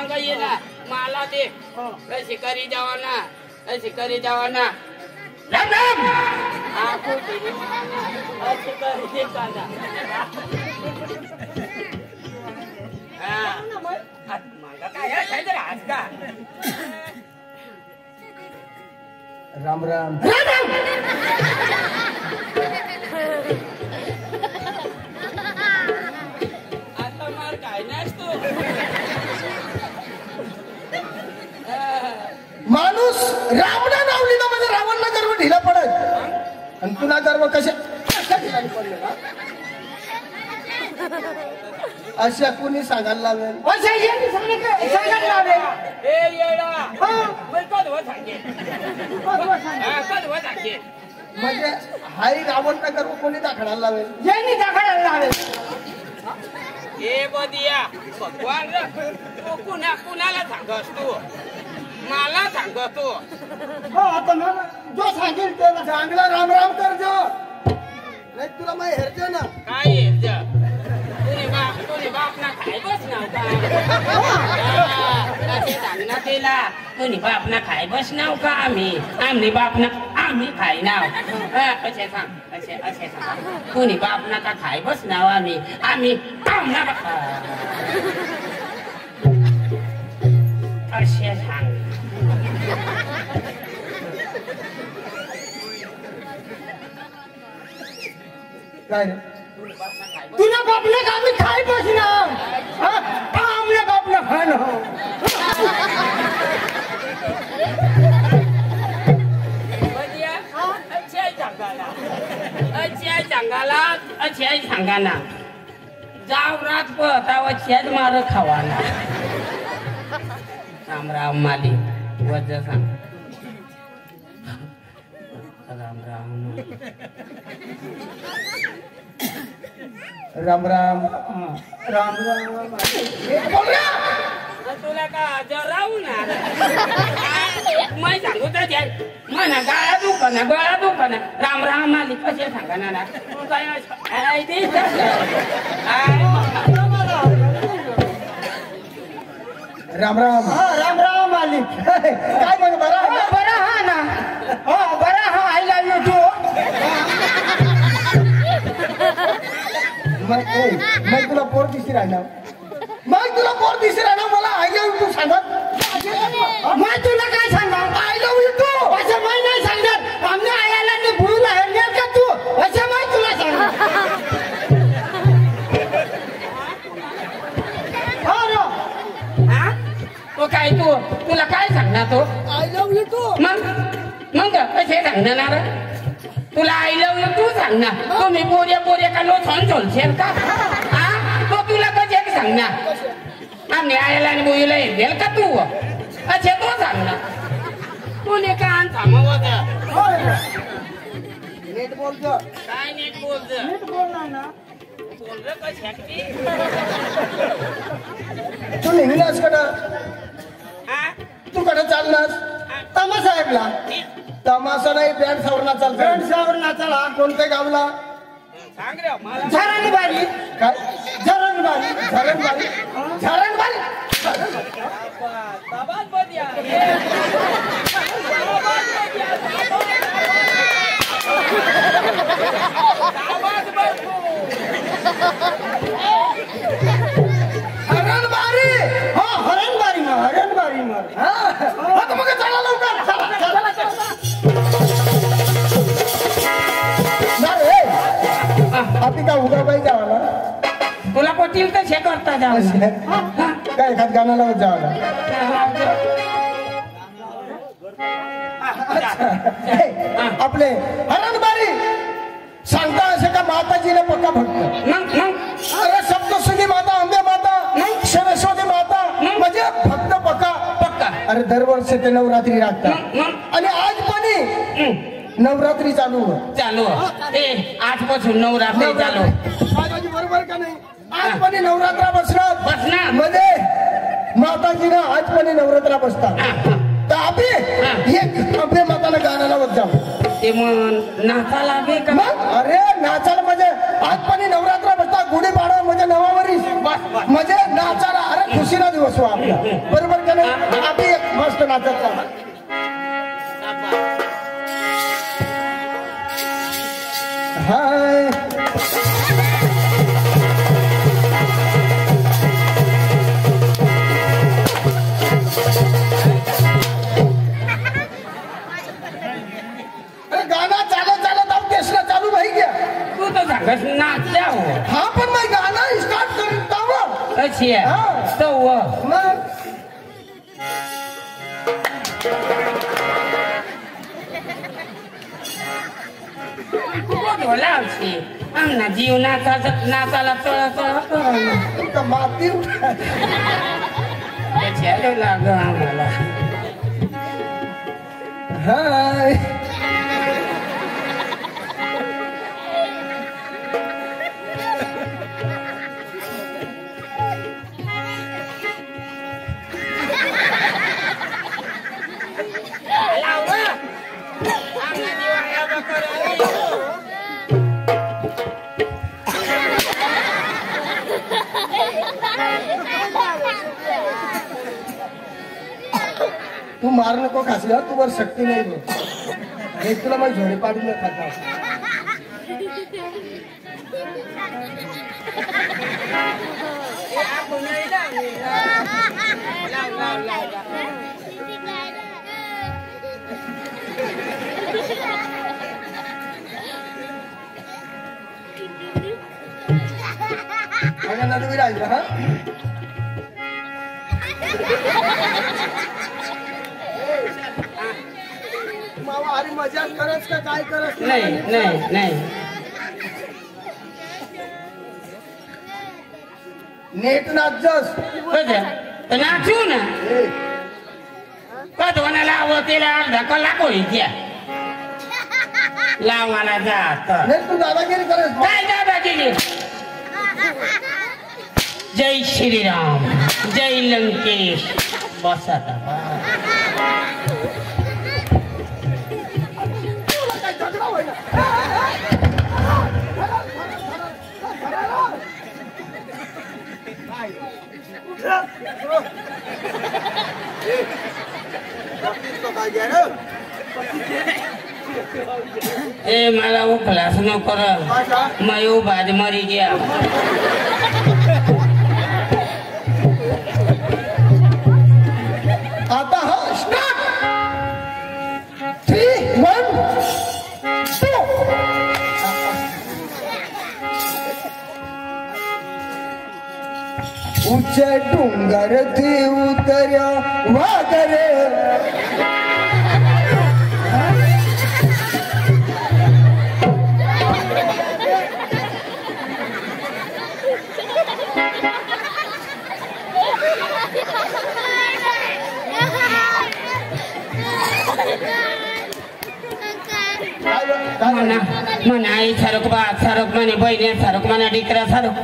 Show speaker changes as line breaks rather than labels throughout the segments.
मांग ये ना मला दे ऐसे करी जावाना ऐसे करी जावाना राम राम आपको ऐसे करी दे काना हां मांगा काय है काय आज का
राम राम
राम राम आता मार काय नसतो
माणूस रावणा नावलीला म्हणजे रावणला गर्व ढिला पडत आणि तुला गर्व कशा ठिकाणी पडलं ना अशा कुणी सांगायला लावेल
सांगायला लावेल ए येडा मैं कधवा सांगे कधवा सांगे
म्हणजे हाई रावणला गर्व कोणी दाखवायला लावेल
यांनी दाखवायला लावेल
ए बदिया भगवान रे तू कुणाला सांगस तू मला सांगतो
हो आता ना जो सांगेल त्याला चांगला राम राम कर जो नाही तुला माहिती हेरते ना
काय हेरते तुझे बाप ना खाय बस नाव का कसे सांगना केला तुझे बाप ना खाय बस नाव का आम्ही बाप ना आम्ही खाय नाव कसे सांग असे सांग तुझे बाप ना का खाय बस नाव आम्ही आमना असे सांग
काय रे
तुला बापले का आम्ही खाय बसणार आमल्या बापला खाय ना
अच्छे सांगाना जाव रात पहताव छेद मार खावाना राम राम माली वजह सांग राम राम
राम राम
राम राम
तुला का जराऊ ना मैं सांगू तर म्हणा गाळा दुकाना राम राम मालिक कसे सांगा ना
राम राम
राम राम मालिक
काय म्हण बरा
बरा हा ना बरा हा आय लव्ह यू टू
मैं तुला पोर दिसती राहणार मला आय लव्ह यू सांगत
मैं तुला काय सांगणार
आय लव्ह यू टू
असं मैं नाही सांगणार आमच्या आयाला ने भूल आहे का तू असं मैं तुला सांगणार
तो काय तुला काय सांगणार तो
आय लव्ह यू टू
मग कसे सांगणार तुला आय लव्ह यू तू सांगणार तुम्ही पोऱ्या का लो सोलशेल का तो तुला कसे सांगणार आम्ही आयला आणि बोईला येईल का तू असे तो सांगणार तुले का थांबवत
नीट बोलतो
काय नीट बोलत
बोलणार ना
बोललं कशासाठी
तू निघलास कडं तू कडं चाललास तमाशा ऐकला तमाशा नाही बँड सावरला चालतो
फ्रेंड सावरला चला
कोणत्या गावला
सांग रे मला
झरण बारी
काय
झरण बारी
झरणबारी
ताबात बदिया
हरणबारी
हरणबारी मग
आता मग चला लवकर आपली काय उगा पाहिजे आम्हाला
तुला पटील तर शे करता जाऊ
काय एखाद गाणं लावत जावं आपले हरणबारी सांगता असे का माताजीने पक्का भक्त अरे सप्तशृंगी माता अंबे माता सरस्वती माता म्हणजे फक्त पक्का अरे दरवर्षी ते नवरात्री राखतात आणि आज पण नवरात्री चालू
आजपासून नवरात्री चालू
बरोबर का नाही आज पण नवरात्रा बसणार म्हणजे माताजीनं आज पण नवरात्रा बसतात तर आम्ही एक अंबे माताला गाणं लावत जाऊ
ते मग नाचाला बे का
अरे नाचाल म्हणजे आज पण नवरात्रा बसतात गुढीपाडवा म्हणजे नवा वर्ष
बस बस
म्हणजे नाचायला अरे खुशीला दिवस हो आपला बरोबर का नाही आधी एक मस्त नाचत राहा हाय अरे गाना चालत चालत आप केसला चालू नाही गया
तू तो सांगस नाचल्या हो
हा पण मग गाना स्टार्ट करता हो
कशी आहे तो व
मग
बोलावशी आमना जीव नाचाला तळ
माती
लाग आम्हाला
हाय तू मार नको खासल्या तू वर शक्ती नाही बघ हे तुला मग झोडे पाडून खाता नदी राहिला हा मावा अरे मजा करत का काय करत
नाही नाही नाही
नेट नाचस
नाचू ना कधोना लाव तिला अर्धा कलाक होईल त्या लाव मला जात
नाही तू दादागिरी करत
काय दादागिरी जय श्रीराम जय लंकेश बस आता ए मला उखलास न कर मयू बाद मरी गया
आता हा स्टार्ट 3 1 2 उच्च डोंगर थी उतर्या वागर
म्हणा आई सारक बा सारक म्हणे बहिणी सारक म्हणा डिकरा सारक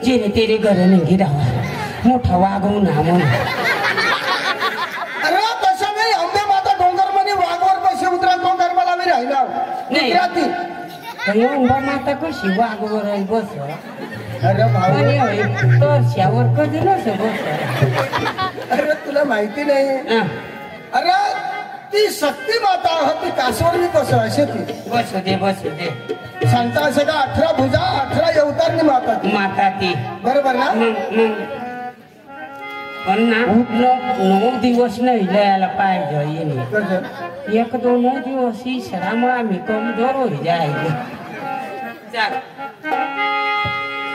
जेणे तेरे घर निघी राहा मोठा वागवू ना म्हणून
अरे तसं नाही अंबे माता डोंगर म्हणे वाघवर पैसे उतरा डोंगर मला मी राहिला
नाही अंबा माता कशी वाघवर बस
अरे भाऊ
तोरशावर कधी नस बस
अरे तुला माहिती नाही अरे ती शक्ती माता होती कासवर मी कसं असे ती
बसू दे
सांगता असं का 18 भुजा 18 अवतारनी माता
माता ती
बरोबर ना
पण ना 9 दिवस नाही लयाला पाहिजे 1-2 दिवस इसरामुळे आम्ही कमजोर हो जायगे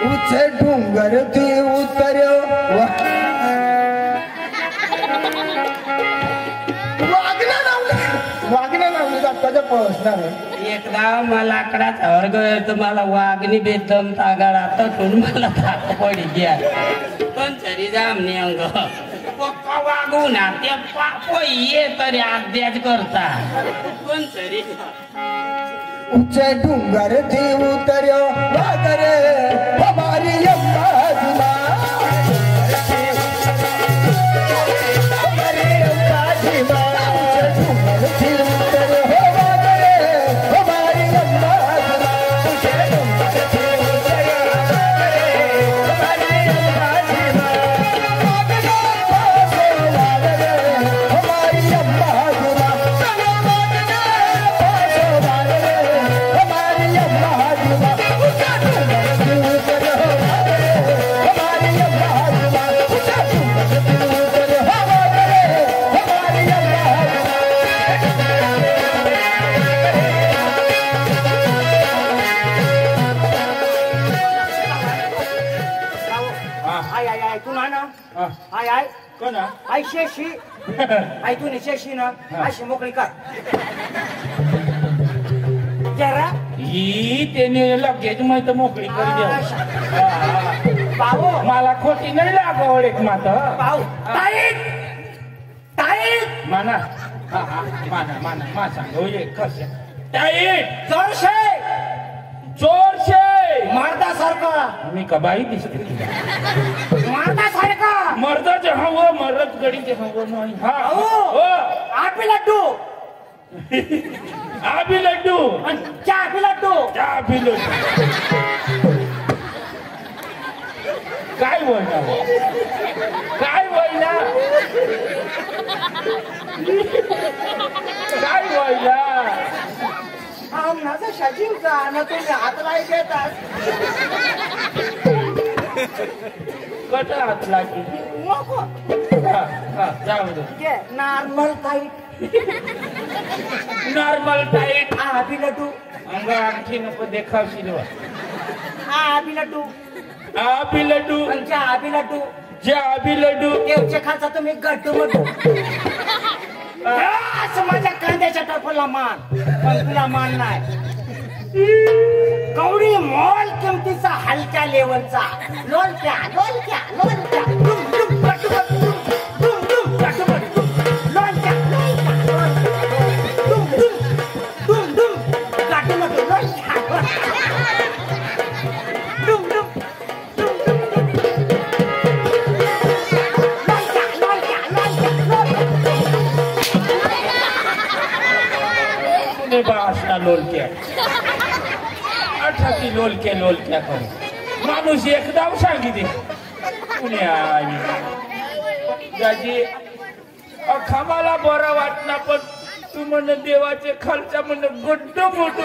उच्च डोंगर ती उतर वागण्या लावली त्याच्या पोहोचणार
एकदा मला आकडाचा वर्ग तर मला वागणी बेदम तागाडा तटून मला थाक पडी घ्या पण तरी जामने अंग पक्का वागू ना ते पाप ये तरी अभ्यास करता पण तरी
उच्च डोंगर थी उतर वागर हमारी अम्मा
हो ना
ऐशी ऐकून शेशी ना अशी मोकळी कर जरा
ही त्याने लगेच माहित मोकळी करी द्या
भाऊ
मला खोटी नाही लागवड एक माता
भाऊ टाईट टाईट
माना हा हा माना माना मा सांग होय कस टाईट
जोरशे
जोरशे
मर्दासारखं
मी का बाई दिसते
मर्दासारखं
मर्दाचे हवं मर्द गडीचे हवं नाही हा हो
आपी लड्डू
आबी लड्डू
चहा लड्डू
चहा बी लड्डू काय बोलणार काय बोलणार काय बोलणार
माझा सजीवचा ना तुम्ही हातला घेतात
कट हात लागली जाऊ दे
नॉर्मल टाईट
नॉर्मल टाईट
आबी लड्डू
अंग आणखी नको देखावशील
आबी लड्डू
आबी लड्डू
आबी लड्डू
जे आबी लड्डू
देवच्या खालचा तुम्ही गड्डू मड्डू माझ्या कांद्याच्या टोपला मान पण तुला मान नाही कवडी मॉल किमतीचा हलक्या लेवलचा लोलक्या लोलक्या लोलक्या डुम डुम गड्डू गड्डू डुम डुम गड्डू गड्डू लोलक्या डुम डुम डुम डुम गड्डू गड्डू लोलक्या डुम डुम
बासना लोलक्या अठाची लोलक्या करू माणूस एकदा सांगितले त्याची खामाला बरं वाटणार पण तू म्हण देवाचे खालच्या म्हण गुड्ड मोठ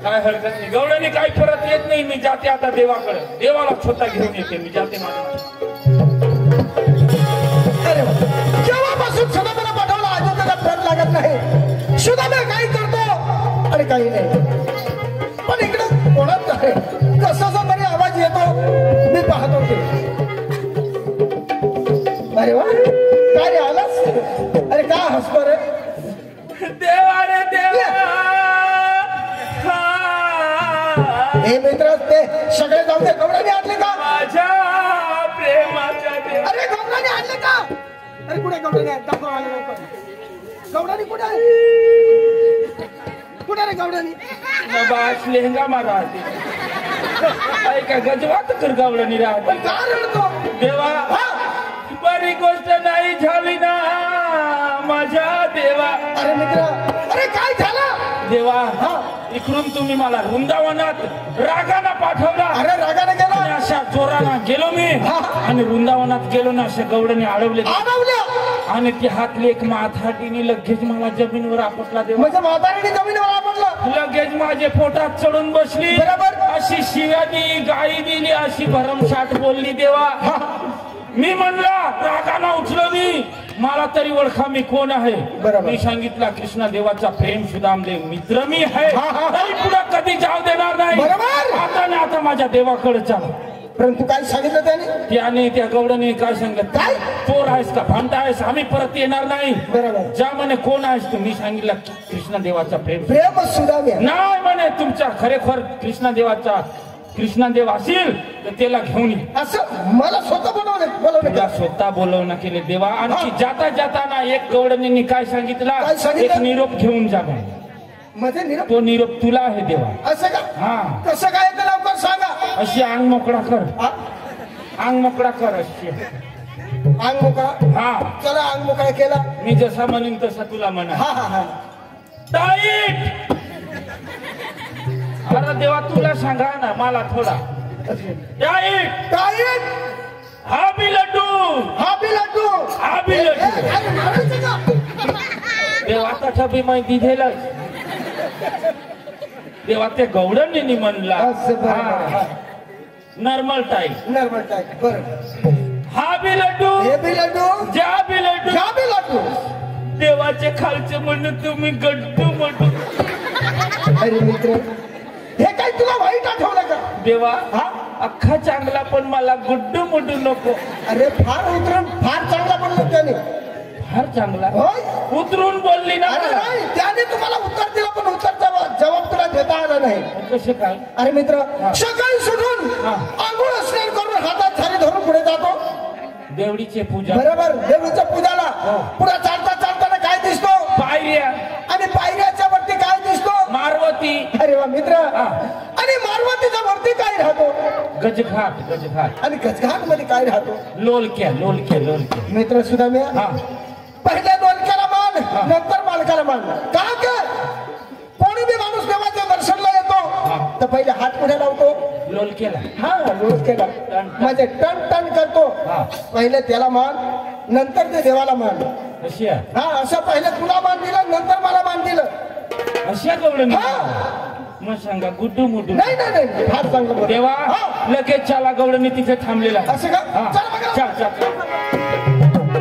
काय हरकत नाही गवळणी काही परत येत नाही मी जाते आता देवाकडे देवाला स्वतः घेऊन येते मी जाते
जेव्हापासून सुदामाला पाठवला अजून त्याला फरक लागत नाही सुदामा काही करतो आणि काही नाही पण इकडे कोणाच आहे कसा तरी आवाज येतो मी पाहतो ते अरे वा काय रे आलास अरे का हसतो रे
देवा रे देवा
हे मित्र ते सगळे जाऊ दे गवडाने आणले का
माझ्या प्रेमाच्या देवा
अरे गवडाने आणले का अरे कुठे गवडाने दाखव आले लवकर गवडाने कुठे आहे कुठे रे गवडाने
बास लेहंगा मारा काय गजवात कर गवडाने राहते
का रडतो
देवा बरी गोष्ट नाही झाली ना माझ्या देवा
अरे मित्र अरे काय झालं
देवा इकडून तुम्ही मला वृंदावनात रागाना पाठवला
अरे रागाने गेला
आणि अशा जोराना गेलो मी आणि वृंदावनात गेलो ना अशा गवडने अडवले आणि ती हातली एक माथाटीने लगेच मला जमिनीवर आपटला देवा
म्हणजे म्हातारीने जमिनीवर आपटलं
लगेच माझे पोटात चढून बसली
बरोबर
अशी शिव्यानी गाई दिली अशी भरमसाठ बोलली देवा मी म्हणला रागाना उठलो मी मला तरी ओळखा मी कोण आहे मी सांगितला कृष्णा देवाचा प्रेम सुदामदेव मित्र मी आहे तरी पुढे कधी जाऊ देणार नाही आता ना आता माझ्या देवाकडे चला
परंतु काय सांगितलं
त्याने त्या गवडने काय सांगितलं काय चोर आहेस का भामटा आहेस आम्ही परत येणार नाही
बरोबर
ज्या म्हणे कोण आहेस तू मी सांगितलं कृष्णा देवाचा प्रेम
सुदाम
नाही म्हणे तुमच्या खरेखर कृष्णा देवाचा कृष्णादेव असेल तर त्याला घेऊन ये
असं मला स्वतः बोलवलं
स्वतः बोलवणं केले देवा आणखी जाता जाताना एक गवडणींनी काय सांगितलं एक निरोप घेऊन जा
म्हणजे निरोप
तो निरोप तुला आहे देवा
असं का
हा
कसं काय ते लवकर सांगा
अशी अंग मोकळा कर अंग मोकळा कर अशी
अंग मोकळा
हा
चला अंग मोकळा केला
मी जसा म्हणेन तसा तुला म्हणा
हा हा हा
टाईट अरे देवा तुला सांगा ना मला थोडा टाईट
टाईट
हा बी लड्डू
हा बी लड्डू
हा बी लड्डू देवा तसा बी माहिती दिलं देवा ते गवडणींनी म्हणला नॉर्मल टाईप
नॉर्मल टाईप बरं
हा बी लड्डू
हे बी लड्डू
ज्या बी लड्डू
ह्या बी लड्डू
देवाचे खालचे म्हणून तुम्ही गड्डू म्हणू
अरे मित्र हे काय तुला वाईट आठवलं का
देवा
हा
अख्खा चांगला पण मला गुड्डू मुड्डू नको
अरे फार उतरून फार चांगला बोललो त्याने
फार चांगला
होय
उतरून बोलली ना
अरे नाही त्याने तुम्हाला उत्तर दिलं पण उत्तरचा जबाब तुला देता आला नाही
कसे काय
अरे मित्र सकाळी सुटून
हा.
आंघोळ स्नान करून हातात थाली धरून पुढे जातो
देवडीचे पूजा
बरोबर देवीच्या पूजाला पुढे चालता चालताना काय दिसतो
पायऱ्या
आणि पायऱ्याच्या वरती काय दिसतो
मारवती
अरे वा मित्र आणि मारवतीच्या वरती काय राहतो
गजघाट गजघाट
आणि गजघाट मध्ये काय राहतो
लोलक्या लोलक्या लोलक्या
मित्र सुद्धा मी
हा
पहिल्या डोलक्याला मान नंतर मालकाला मान का कोणी बी माणूस देवाच्या दर्शनला येतो तर पहिले हात पुढे लावतो
लोलक्याला
हा लोलक्याला म्हणजे टन टन करतो पहिले त्याला मान नंतर ते देवाला मान
कशी आहे
हा असं पहिले तुला मान दिलं नंतर मला मान दिलं
अशा गवळण
हा
मग सांगा गुड्डू मुड्डू
नाही नाही नाही फार चांगलं बोल.
देवा
हा.
लगेच चला गवळणी तिथे थांबलेला आहे.
असं का
हा.
चल बघा.
चल चल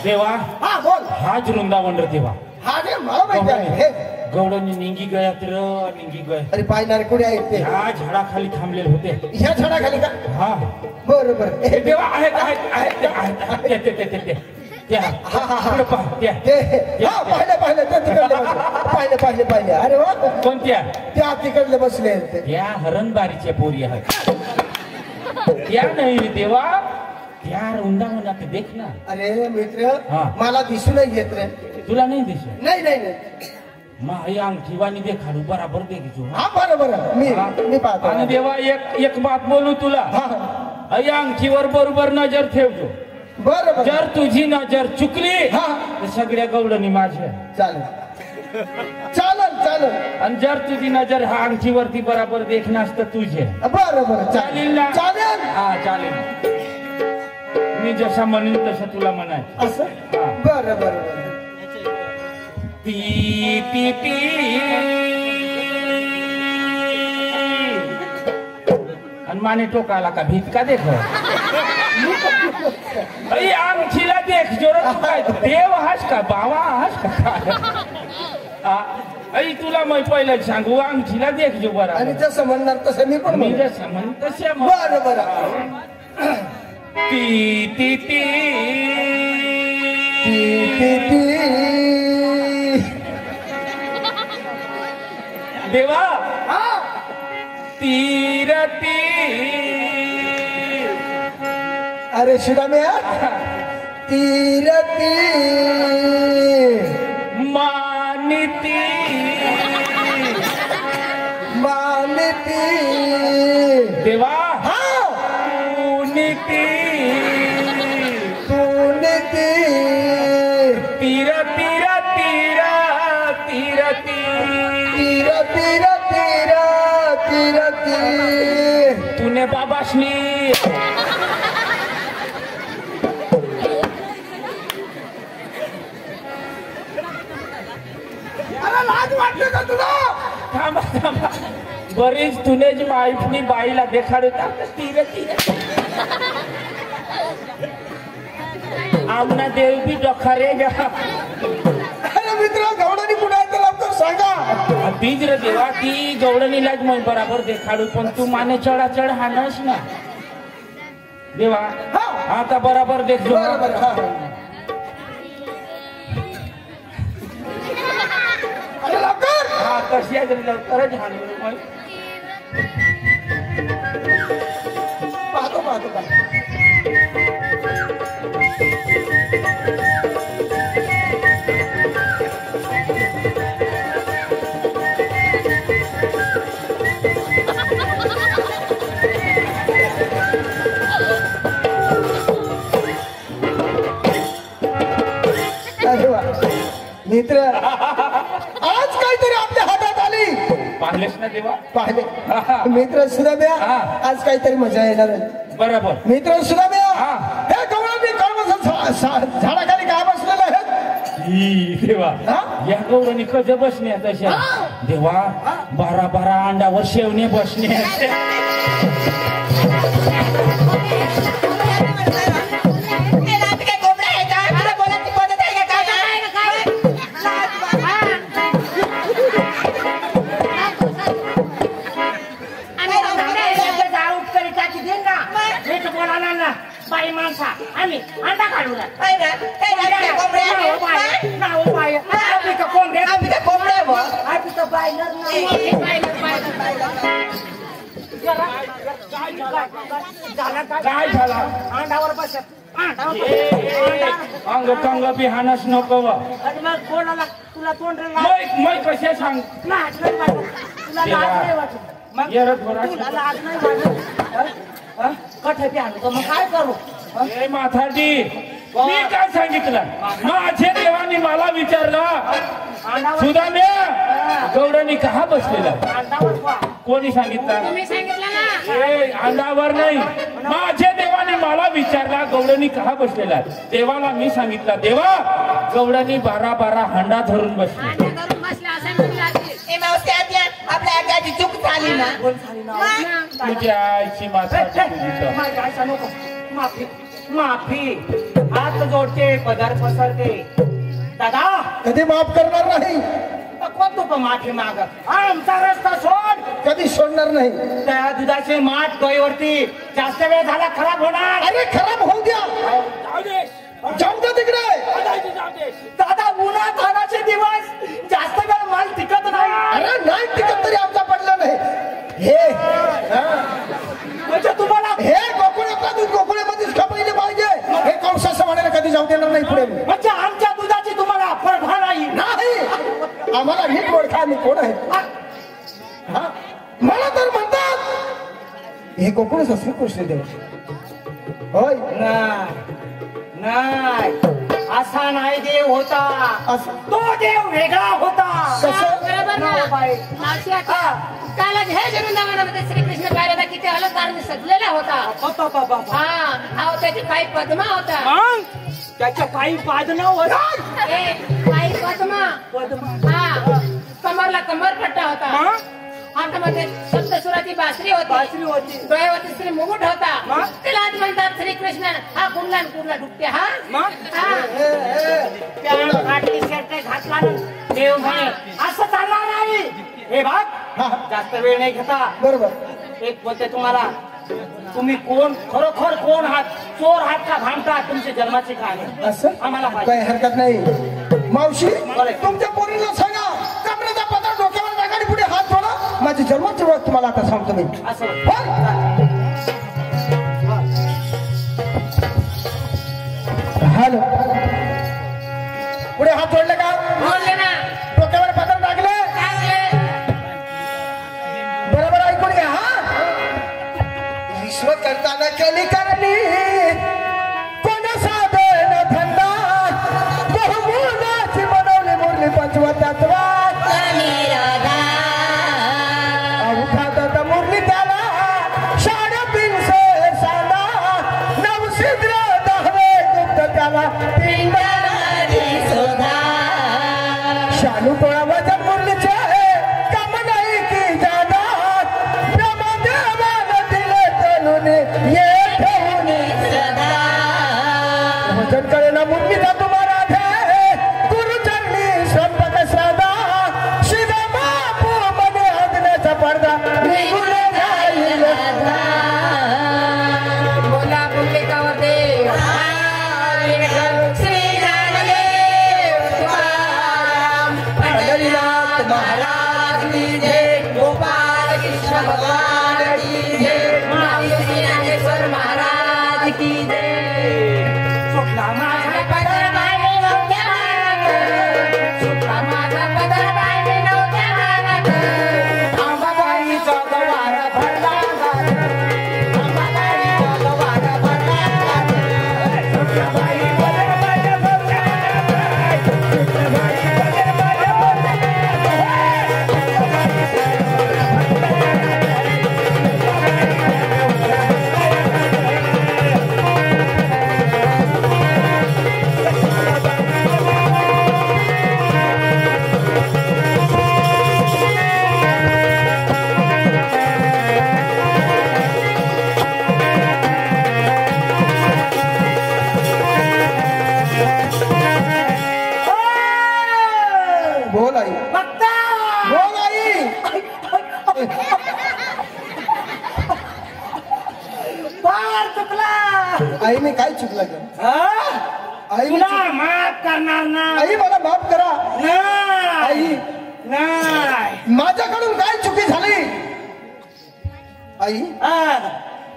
देवा
हा बोल
हाच वृंदावन रे देवा
हा रे मला माहिती आहे हे.
गवळणी निंगी गयात र निंगी गय
अरे पायनारे कुठे आहेत ते
ह्या झाडाखाली थांबलेले होते
ह्या झाडाखाली का
हा
बरं बरं
हे देवा आहेत आहेत आहेत ते आहेत ते ते ते ते त्या पुढे पहा, त्या
हा पाहिले ते तिकडले बसले पाहिले पाहिले अरे वा
कोणत्या
त्या तिकडले बसले आहेत ते.
त्या हरणबारीच्या पोरी आहेत त्या नाही रे देवा त्या वृंदावनात देख ना
अरे मित्र
हा.
मला दिसू नाही येत रे
तुला नाही दिसत
नाही नाही नाही
माही अंगठीवानी देखाडू बराबर देखील
हा बरं बरं मी पाहतो
आणि देवा एक बात बोलू तुला
हा
या अंगठीवर बरोबर नजर ठेवतो
बरं बरं
जर तुझी नजर चुकली
हा.
तर सगळ्या गवळणी माझ्या
चालेल चालेल
आणि जर तुझी नजर हा अंगठीवरती बराबर देखणार तर तुझे
बरं बरं
चालेल ना
चालेल
हा चालेल मी जसा म्हणेन तसं तुला म्हणाय
असं
हा.
बरं बरं
ती ती ती आणि माने टोकाला का भीत का देख अंगठीला देख जोर काय देव हास का बाबा हास का आई तुला मी पहिलं सांगू अंगठीला देख जो बरा
आणि जसं म्हणणार तसं मी पण
मी
म्हणेन.
जसं म्हण तसे
बरं बरं
ती ती ती
ती
देवा
हा
तीरती
अरे शिराम्या तीरती
मानिती
मानती
देवा
हा
नीती
तू नीती
तीर तीर तीर तीरती
तीर तीर तीर तीरती
तूने बाबाशनी
अरे लाज वाटली का तुला
थांबा थांबा बरीच तुनेच माईफनी बाईला देखाड तीर तीर आमना देव बी डोखारे गा
अरे मित्र गवडणी पुढे आहे तर लवकर सांगा
बीज रे देवा ती गवडणीलाच मग बराबर देखाडू पण तू माने चढा चढ हाणस ना देवा
हा.
आता बराबर देखजो
बरं बरं हा अरे लवकर
हा कशी आहे तरी लवकरच हाणू मग
पाहतो अरे वा मित्र आज काहीतरी आपल्या हातात आली
पाहिलेस ना देवा
पाहिले मित्र सुद्धा
हा.
आज काहीतरी मजा येणार आहे
बरोबर
मित्र सुद्धा
हा.
हे गवळणी झाडाखाली काय बसलेले आहेत
बाई देवा या गौराणी कज बसण्या तशा देवा 12 अंडावर शेवणे बसणे
बाई माणसा आम्ही अंडा काढू
काय झाला
अंडावर बसत
अंग कंग बिहानच नको
मग कोणाला तुला तोंड
मै कसे सांग
तुला लाज नाही वाटत कठे आणतो मग काय करू
हे माथाडी मी काय सांगितलं माझे देवानी मला विचारलं सुदाम्या गौडानी कहा बसलेला कोणी सांगितलं अंडावर नाही माझे देवानी मला विचारला गौडानी कहा बसलेला देवाला मी सांगितलं देवा गौडानी 12 हंडा धरून बसले
आपल्या आगाची चूक झाली ना
तुझ्या आईची
माफी माफी हात जोडते पदर पसरते दादा
कधी माफ करणार नाही
कोण तू माफी माग आमचा रस्ता सोड
कधी सोडणार नाही
त्या दुधाचे माठ डोईवरती जास्त वेळ झाला खराब होणार
अरे खराब होऊ द्या जाऊ द्या तिकडे
दादा उन्हा तानाचे दिवस जास्त वेळ माल टिकत नाही
अरे नाही टिकत तरी आमचा पडला नाही हे
म्हणजे तुम्हाला
हे गोकुळातला दूध गोकुळामध्येच खपवले पाहिजे हे कंसाचं म्हणायला कधी जाऊ देणार नाही पुढे
म्हणजे आमच्या दुधाची तुम्हाला परभा नाही
आम्हाला नीट ओळखा आम्ही कोण आहे मला तर म्हणतात हे गोकुळच असले कृष्णदेव होय
नाही असा नाही देव होता तो देव वेगळा होता
कालच हे वृंदावनामध्ये श्रीकृष्ण पाहिला किती अलंकार सजलेला होता हा त्याची पायी पद्मा होता
त्याच्या पायी पादना होता
पायी पद्मा हा कमरला कमरपट्टा होता हातामध्ये सप्तसुराची बासरी होती डोळ्यावरती श्री मुकुट होता त्यालाच म्हणतात श्रीकृष्ण हा कुंडला डुबते हा
काटली शर्ट घातला देव म्हणे असं चालणार नाही हे भाग जास्त वेळ नाही घेता
बरोबर
एक बोलते तुम्हाला तुम्ही कोण खरोखर कोण आहात चोर आहात का भामटा तुमच्या जन्माची काय
असं
आम्हाला
काही हरकत नाही मावशी तुमच्या पोरीला सांगा कमरेचा पदर डोक्यावर टाका आणि पुढे हात जोडा माझी जन्माची ओळख तुम्हाला आता सांगतो मी हॅलो पुढे हात जोडले का
बोलले ना
डोक्यावर पदर टाकले बरोबर ऐकून घ्या हा विश्व करताना केली करणी कोण साधन धंदा बहुमूलाची बनवली मुरली पंचवतत्वा अवघात मुरली त्याला साडे 300 साधा नवसिद्र 10 गुप्त त्याला शालू कोळा वजन मुरलीचे काम नाही की जादा ब्रह्मदेवानं दिले तलून ये ठेवून वजन करे ना मुरलीचा तुम्हाला गुरुचरणी स्वयंपाक श्रद्धा शिदा बापू मध्ये हदण्याचा पडदा निघून जाईल
बोला बोलले का होते श्री ज्ञानदेव तुकाराम पंढरीनाथ महाराज की जय गोपाल कृष्ण भगवान की जय महावीर ज्ञानेश्वर महाराज की जय
सुटला माझा
पदर बाई नव्हत्या मागत सुटला माझा पदर बाई नव्हत्या मागत
अंबाबाईचा गवार भरला अंबाबाईचा गवार भरला
आई मी काय चुकलं ग? आई
तुला माफ करणार ना.
आई मला माफ करा.
नाही
आई
नाही,
माझ्याकडून काय चुकी झाली? आई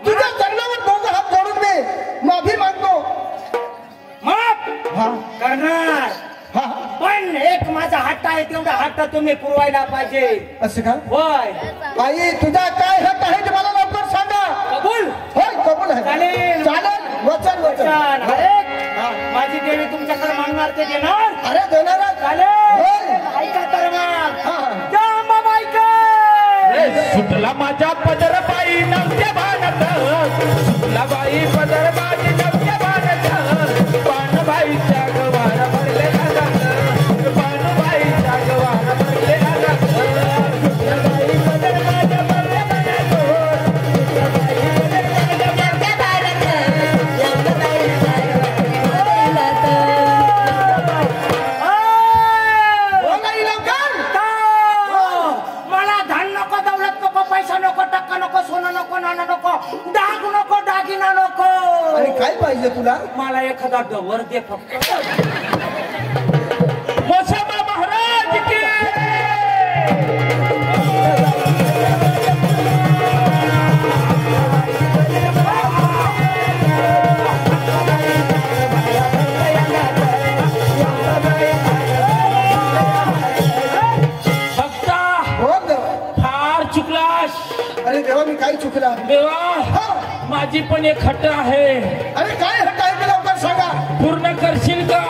तुझ्या चरणावर दोघं हात जोडून मी माफी मागतो.
माफ करणार. पण एक माझा हट्ट आहे, तेवढा हट्ट तुम्ही पुरवायला पाहिजे.
असं का?
होय.
आई तुझा काय हट्ट आहे ते मला लवकर सांगा.
कबूल?
होय कबूल आहे.
चालेल.
चालेल. वचन वचन.
अरे माझी देवी तुमच्याकडे मागणार ते देणार.
अरे देणार.
चालेल. ऐका तर मग
सुटला माझ्या पदर बाई नवत्या भानत, सुटला बाई पदर बाई नवत्या भानत, पानबाईच्या गवार भरलेला जात, पानबाईच्या गवार भरलेला जात, सुटला बाई पदर माझ्या भरल्या भानत, सुटला बाई पदर माझ्या भरल्या भानत, सुटला बाईच्या गवार भरलेला जात.
बोलाई लवकर.
मला धन नको, दौलत नको, पैसा नको, टक्का नको, सोनं नको, नाणं नको, डाग नको, दागिना नको.
आणि काय पाहिजे तुला?
मला एखादा डवर दे फक्त.
वसमा महाराज की भक्ता फार चुकलास.
अरे देवा मी काय चुकला?
देवा माझी पण एक हट्ट आहे.
अरे काय हट्ट आहे ते लवकर सांगा.
पूर्ण करशील का?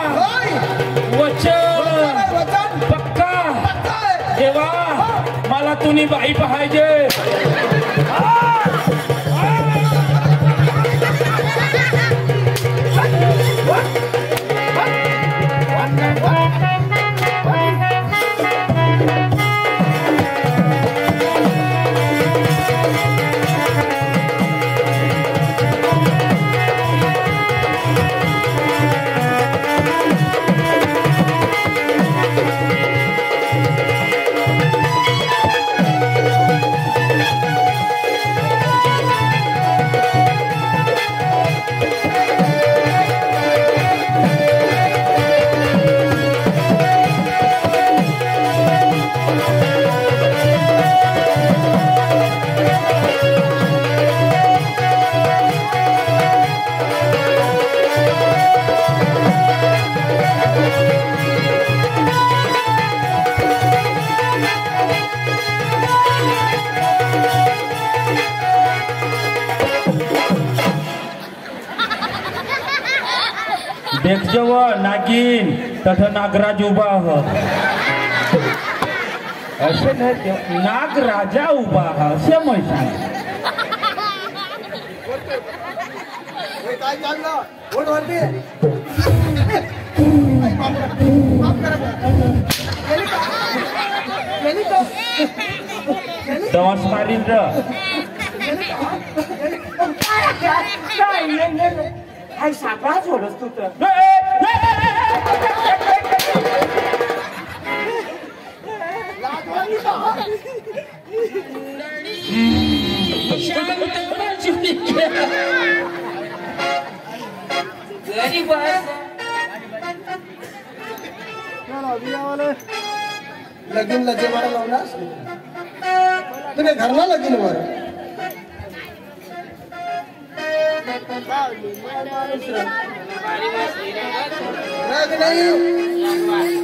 वचन
वचन
पक्का.
पक्का आहे.
देवा मला तुम्ही बाई पाहिजे. देख जव नागिन तथ नागराज उभा हो. असे नाही नागराजा उभा हा असे मग सांग.
काय चाललं? बोल वरती.
नमस्कार इंद्र.
हाय सापळा सोडस तू तर.
लगीन लजे मारा लावला तुम्ही घरला लगीन वर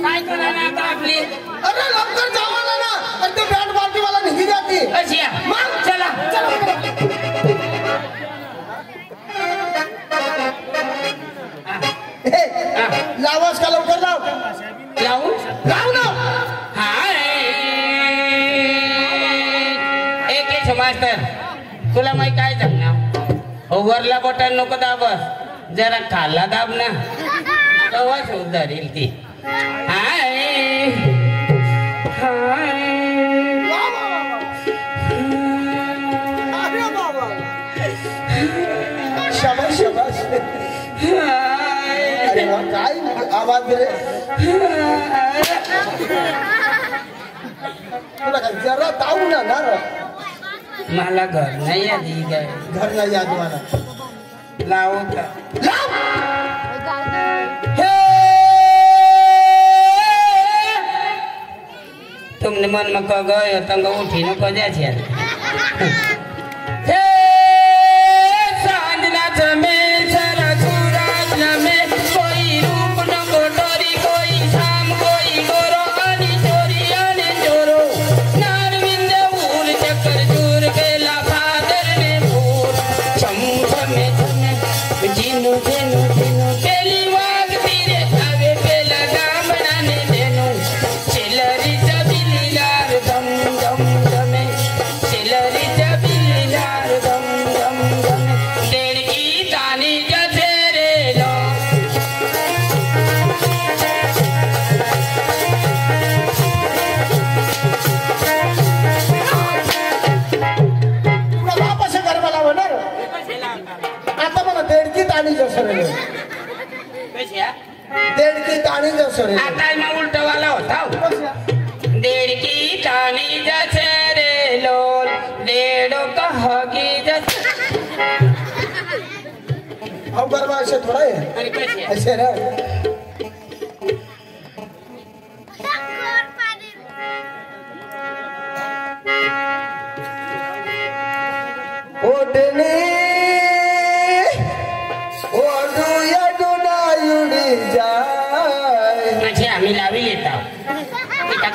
काय करायला आता आपली?
अरे लवकर जावाला ना. अरे ते बँड पार्टी वाला निघी जाते.
अशी मग चला
लावास का लवकर लाव.
लावू
लाव ना.
हाय एक मास्तर तुला माहिती काय सांगणार? ओव्हरला बटन नको दाबस, जरा खाल्ला दाब ना, तेव्हाच उधारील ती. हाय हाय
शाबास शाबास. अरे वा, काय आवाज रे. तुला काय जरा ताऊ ना.
मला घर नाही आली काय?
घर नाही याद मला.
लाव
लाव हे
तुमने मन में कह गए तंग उठी न कजा छे हे सांजना चमे चला सूरज में कोई रूप न कोटरी कोई शाम कोई गोरो अनि चोरी अनि चोरो नारविंद उर चक्कर चूर गेला फादर ने भूर छम छमे छमे जिनु जिनु जिनु केली वाग तीरे आवे पेला गामड़ा ने देनु चिलरी चबिलीलार दम दम दमे चिलरी चबिलीलार दम दम दमे देड़की तानी जसेरे लो
तुला वापस गरबा लावणार आता मला देडकी ताणी जसरे
कशा
देडकी ताणी जसरे
आता मैं उल्टा वाला होता हूँ देड़की तानी जसेरे लोल देड़ो कहोगी जस
अब गरबा ऐसे थोड़ा है
अरे कैसे
ऐसे ना ओढणे ओढू या डोलायुडी जाय
म्हणजे आम्ही लावी लेता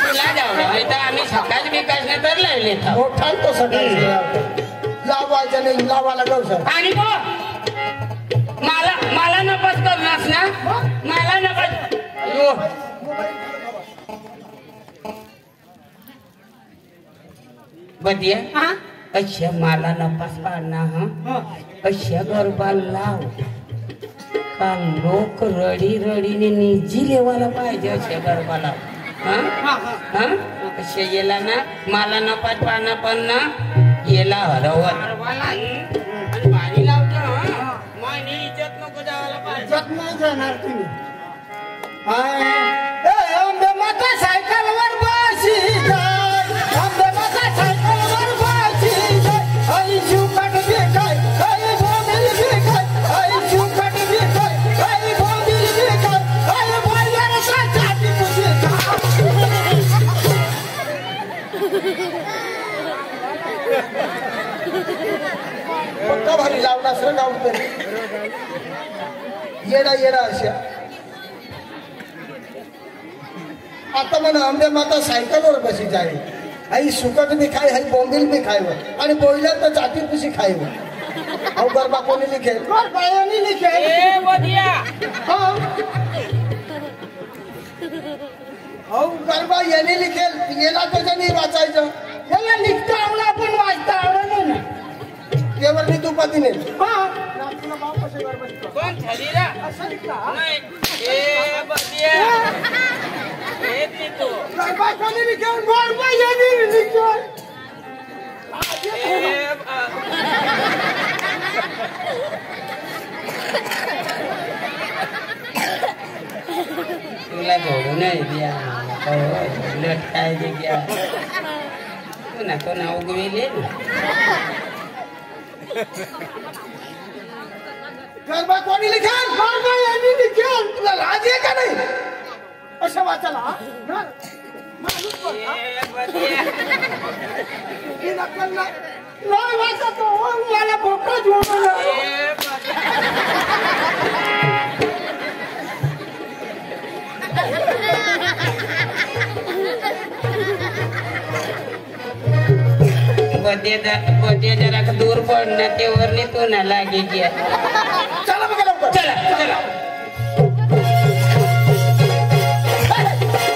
तुला जाऊ नाही तर आम्ही सकाळ विकास न तर लावी लेता
मोठा तो सकाळी लावायचं नाही लावायला गाव सर
आणि मला नपास करणार ना मला नपास अयो बदिया अच्छा मला नपास पाडना हा अशा गरबा लाव का लोक रडी रडीने निजी लेवायला पाहिजे अशा गरबा लाव अशा येला ना मला नपास पाडना पण ना येला हरवत पाणी लावतो मानी इज्जत नको जायला पाहिजे
नाही जाणार तुम्ही आंबे माता सायकलवर बसी जाय आंबे माता सायकलवर बसी जाय आई शिवकाट बेकाय आई बोंबील बेकाय आई शिवकाट बेकाय आई बोंबील बेकाय आई बोलणार साची तुझी पक्का भारी लावला सर गावते येडा येडा अशा आता म्हणा आंबे माता सायकलवर बसी जाय आई सुकट बी खाय आई बोंबील बी खायवर आणि बोईला तर चाटी पुशी खायवर अहो गरबा कोणी लिखेल बायांनी लिखेल
ए बदिया
अहो गरबा याने लिखेल याला त्याच्या नाही वाचायचं याला लिखता आवडा पण वाचता आवडा नाही ना यावर तू पतीने
कोण छलीरा नाही ए बदिया एक नाही तो
गरबा कोणी लिखेल गरबा याने लिखेल
तुला जोडू नाही द्या लटकाय द्या पुन्हा कोणा उगविले
गरबा कोणी लिखेल गरबा याने लिखेल तुला लाज आहे का नाही असं वाचायला माणूस ही नक्कल नाही वाचतो मला भोका जोडलं
पदे जरा दूर पडना तेवर नाही तो ना लागे गया
चला बघा लवकर
चला चला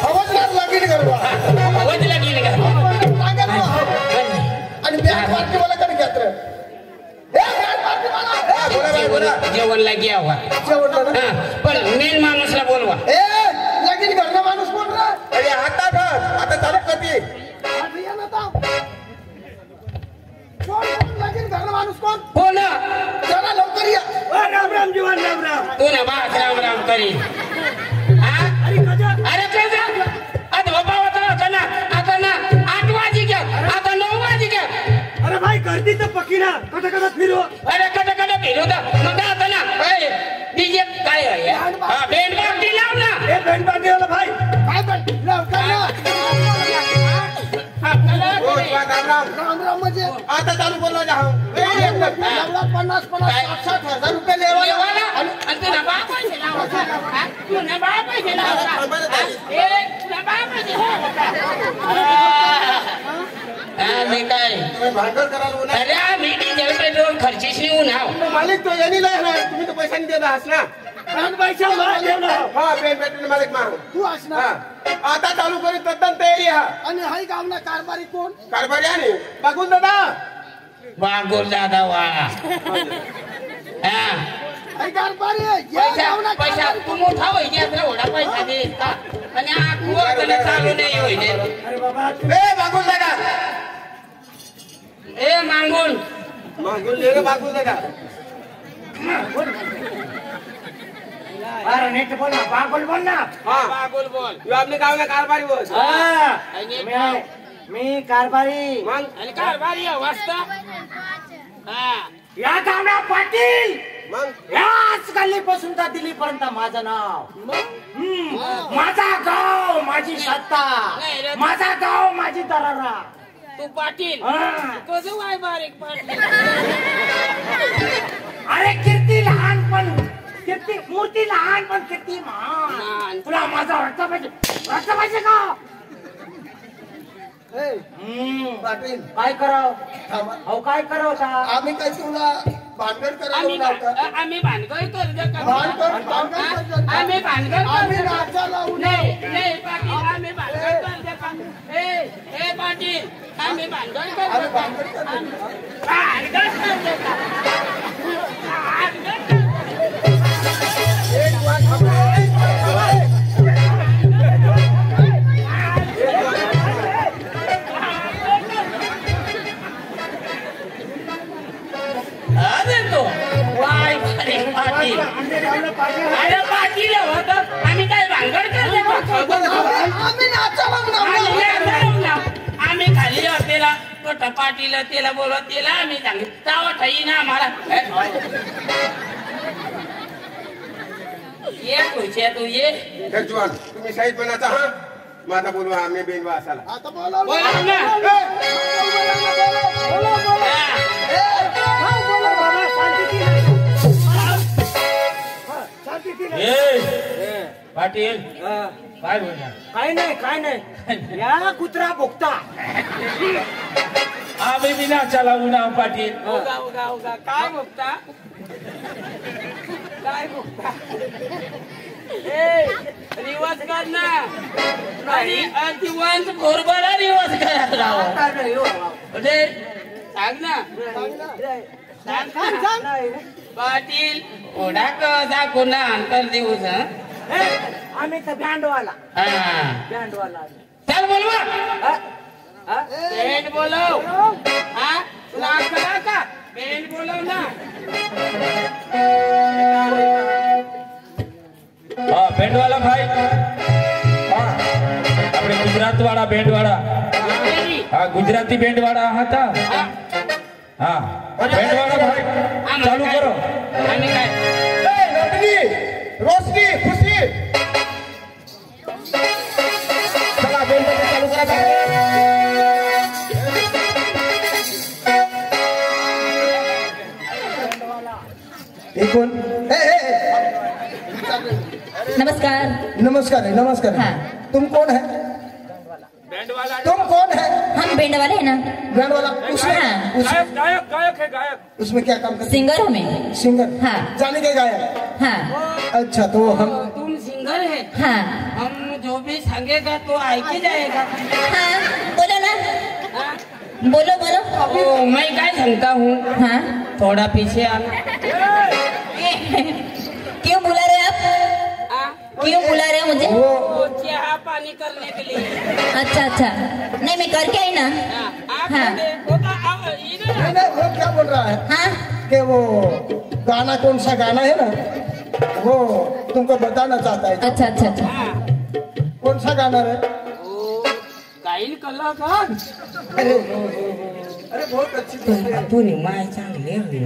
आवाज लागेल गरबा
आवाज लागेल का
आणि बॅग पार्टी वाला कडे घेत
जेवण लागे आवा पण मेन माणूसला बोलवा
ए लगीन घरना माणूस कोण रे अरे हाता बस आता चालू कधी लगीन घरना माणूस कोण
कोण
चला लवकर या राम राम जीवन राम राम
तू ना बा राम राम करी अरे कसा आता बाबा होता आता ना 8 वाजी घ्या आता 9 वाजी घ्या
अरे भाई गर्दी तर पकी ना कटा कटा फिरो
अरे कटा फिरू मग आता डीजे काय आहे हा बँड पार्टी लाव ना
हे बँड पार्टी वाला भाई
काय बंद लवकर राम राम म्हणजे
आता चालू बोलला जा
50 60,000 रुपये लेवाला
आणि तुला बाप पैसे लावता तुला बाप पैसे लावता तुला बाप पैसे आम्ही काय
भांडण करायला
अरे आम्ही डिझेल पेट्रोल खर्चीच नेऊन आहो
मालिक तो यांनी नाही ना तुम्ही तो पैसा देत आहात ना हा बँड मालिक मा
तू असणार
आता चालू करी तद्दन तयारी हा
आणि हाय गावना कारभारी कोण
कारभारी आणि बघून दादा
बागोल दादा वा हा
हाय कारभारी या
पैसा
गावना
पैसा तू मोठा होईल आपला एवढा पैसा दे का आणि आखू चालू नाही होईल
ए बागुल दादा
ए मागून
मागून ले रे बागुल दादा
अरे नेट बोल ना बागुल बोल ना
हाँ
बागोल बोल
यो आपने गाव में कारभारी बोल
मी कारभारी
मग
आणि कारभारी वाजता हा
या गावना पाटील
मग
याच गल्लीपासून तर दिल्लीपर्यंत माझं नाव माझा गाव माझी सत्ता माझा गाव माझी दरारा
तू पाटील कसं वाय बारीक पाटील
अरे कीर्ती लहान पण कीर्ती मूर्ती लहान पण कीर्ती महान तुला माझा अर्थ पाहिजे का
पाटील
काय कराव
थांबा.
अहो काय कराव का
आम्ही काय तुला भांडण करायला लावता
आम्ही भानगड कर्ज
आम्ही
भानगड
आम्ही नाचा लावू
नाही नाही पाटील आम्ही भानगड कर्ज ए पाटील आम्ही भानगड
आम्ही
कर्ज
भांडण करतो.
भानगड
एक वाट थांबा.
अरे तो वाय बारीक पाटील अरे पाटील होतं आम्ही काय भानगड कर्ज
आम्ही नाचा लावू
आम्ही खाली त्याला मोठा पाटील त्याला बोलवत त्याला आम्ही सांगितलं जावं ठाई ना आम्हाला ये खुर्च्या तू ये
जवान तुम्ही शाहीद बनाचा हा माझा बोलवा आम्ही बेनवा असाला
आता बोला
बोला ना पाटील काय बोलणार
काय नाही या कुत्रा भोगता
आम्ही बिना चालावू ना पाटील
उगा काय बघता काय बघता रिवाज कर ना आणि वंश बरोबर रिवाज करायला सांग ना पाटील ओढा कसा कोणा अंतर दिवस
आम्ही तर बँडवाला
चल बोलवा बँड बोलव हा तुला करा का बँड बोलव ना
हा बेंडवाला भाई આપણે ગુજરાત વાળા બેન્ડ વાળા હા ગુજરાતી બેન્ડ વાળા હતા હા બેન્ડ વાળા ભાઈ ચાલુ કરો
आम्ही काय
ए नटनी रोशनी खुशी चला बेंड चालू करा कोण
नमस्कार
नमस्कार है नमस्कार है तुम कौन है तुम कौन है
हम बैंड वाले हैं ना
बैंड वाला उसमें
गायक है गायक
उसमें क्या काम करते
सिंगर हूँ मैं
सिंगर
हाँ।
जाने के गायक
हाँ
अच्छा तो हम
तुम सिंगर है
हाँ
हम जो भी सांगेगा तो आके जाएगा
हाँ बोलो ना बोलो बोलो
ओ मैं क्या सांगता हूँ
हाँ
थोड़ा पीछे आना
क्यों बुला रहे आप क्यों बुला रहे हो मुझे
वो चाह पानी करने के लिए
अच्छा अच्छा नहीं मैं करके आई ना हाँ
नहीं नहीं वो क्या बोल रहा है
हाँ
कि वो गाना कौन सा गाना है ना वो तुमको बताना चाहता है
अच्छा अच्छा अच्छा
कौन सा गाना है
गायन कलाकार
अरे बहुत अच्छी दिखती है।
तूने माय चांगली हवी.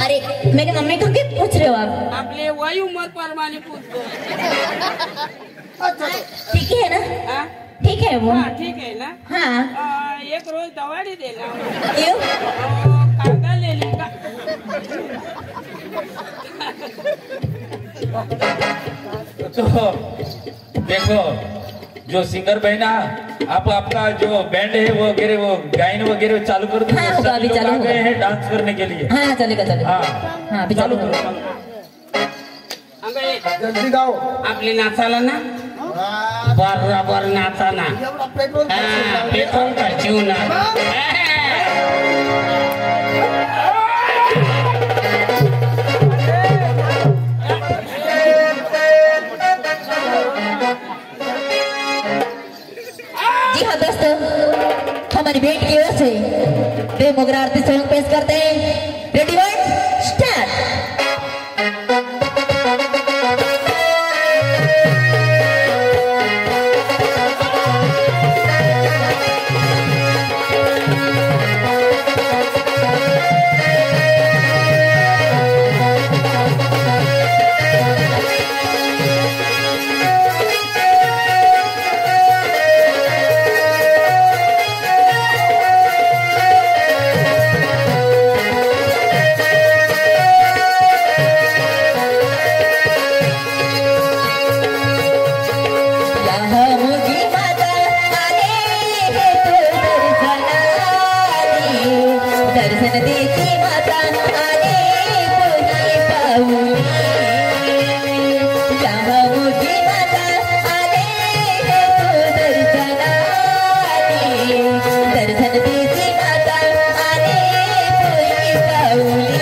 अरे मेरी मम्मी को क्यों पूछ रहे हो आप?
आपले वय उमर प्रमाणे पूछतो.
अच्छा
ठीक है ना?
हा?
ठीक है वो.
हा, ठीक आहे ना.
हाँ.
एक रोज दवाडी दे ना.
क्यों?
कांदा ले ली का.
तो देखो जो सिंगर बहना आप आपका जो बैंड है वो वगैरह वो गायन वगैरह चालू कर दो.
हाँ, होगा, अभी
सभी लोग
चालू
आ
होगा.
गए हैं डांस करने के लिए.
हाँ चलेगा चलेगा.
हाँ
हाँ अभी
चालू
चालू
करो.
करो.
अबे
जल्दी गाओ.
आपले नाचाला ना
हाँ,
बरोबर नाचा ना.
एवढा पेट्रोल
हा, पेट्रोल खर्चू ना.
जी हाँ दोस्तों, हमारी भेंट की ओर से प्रेम मोगरा आरती सॉन्ग पेश करते हैं. Ready one start. दर्शन देती माता आले तुझी पाऊली. जहाँ मुझी माता आले तू दर्शनाली. दर्शन देती माता आले तुझी पाऊली.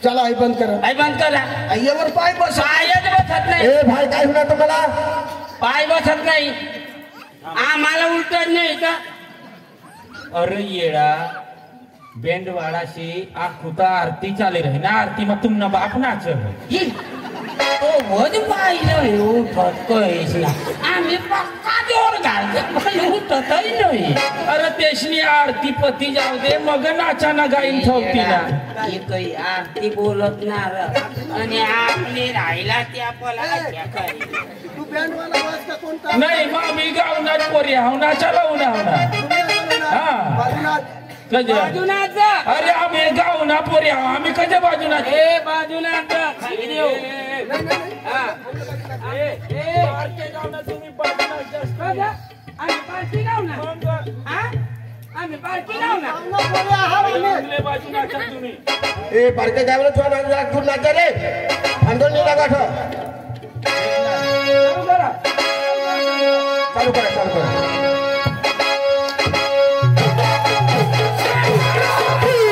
चला आई बंद करा.
आई बंद करा.
आईवर पाय बस.
पायच बसत नाही.
ए भाई काय होणार तुम्हाला?
पाय बसत नाही. आम्हाला उलटत नाही का.
अरे येड़ा बैंड वाला से आखुता आरती चाले रहे ना. आरती में तुम न बाप नाच
ही. तो वध पाहिलं उठत कळीस ना. आम्ही पक्का जोर घालतो पण उठतही नाही.
अरे तेशनी आरती पती जाऊ दे मग नाचा ना गाईन ठेवती ना.
ही काही आरती बोलत ना र. आणि आपली राहिला त्या पला काही.
तू बँड वाला वाज का कोणता?
नाही मग मी गावणार पोरी हाव नाचा लावू ना हा.
बाजूला
बाजूनाचा.
अरे आम्ही गावना पोरी हाव आम्ही कशा बाजूना.
ए बाजूनाचा खाली देऊ. हा.
तुम्ही बाजूना जास्त.
आम्ही पार्टी लावू ना. हा? आम्ही पार्टी लावू ना.
चांगले बाजूना तुम्ही.
ए पार्के गावला छोरा नागपूर नाचा रे. आंदोलन लागा ठो. चालू करा चालू करा.
Hey,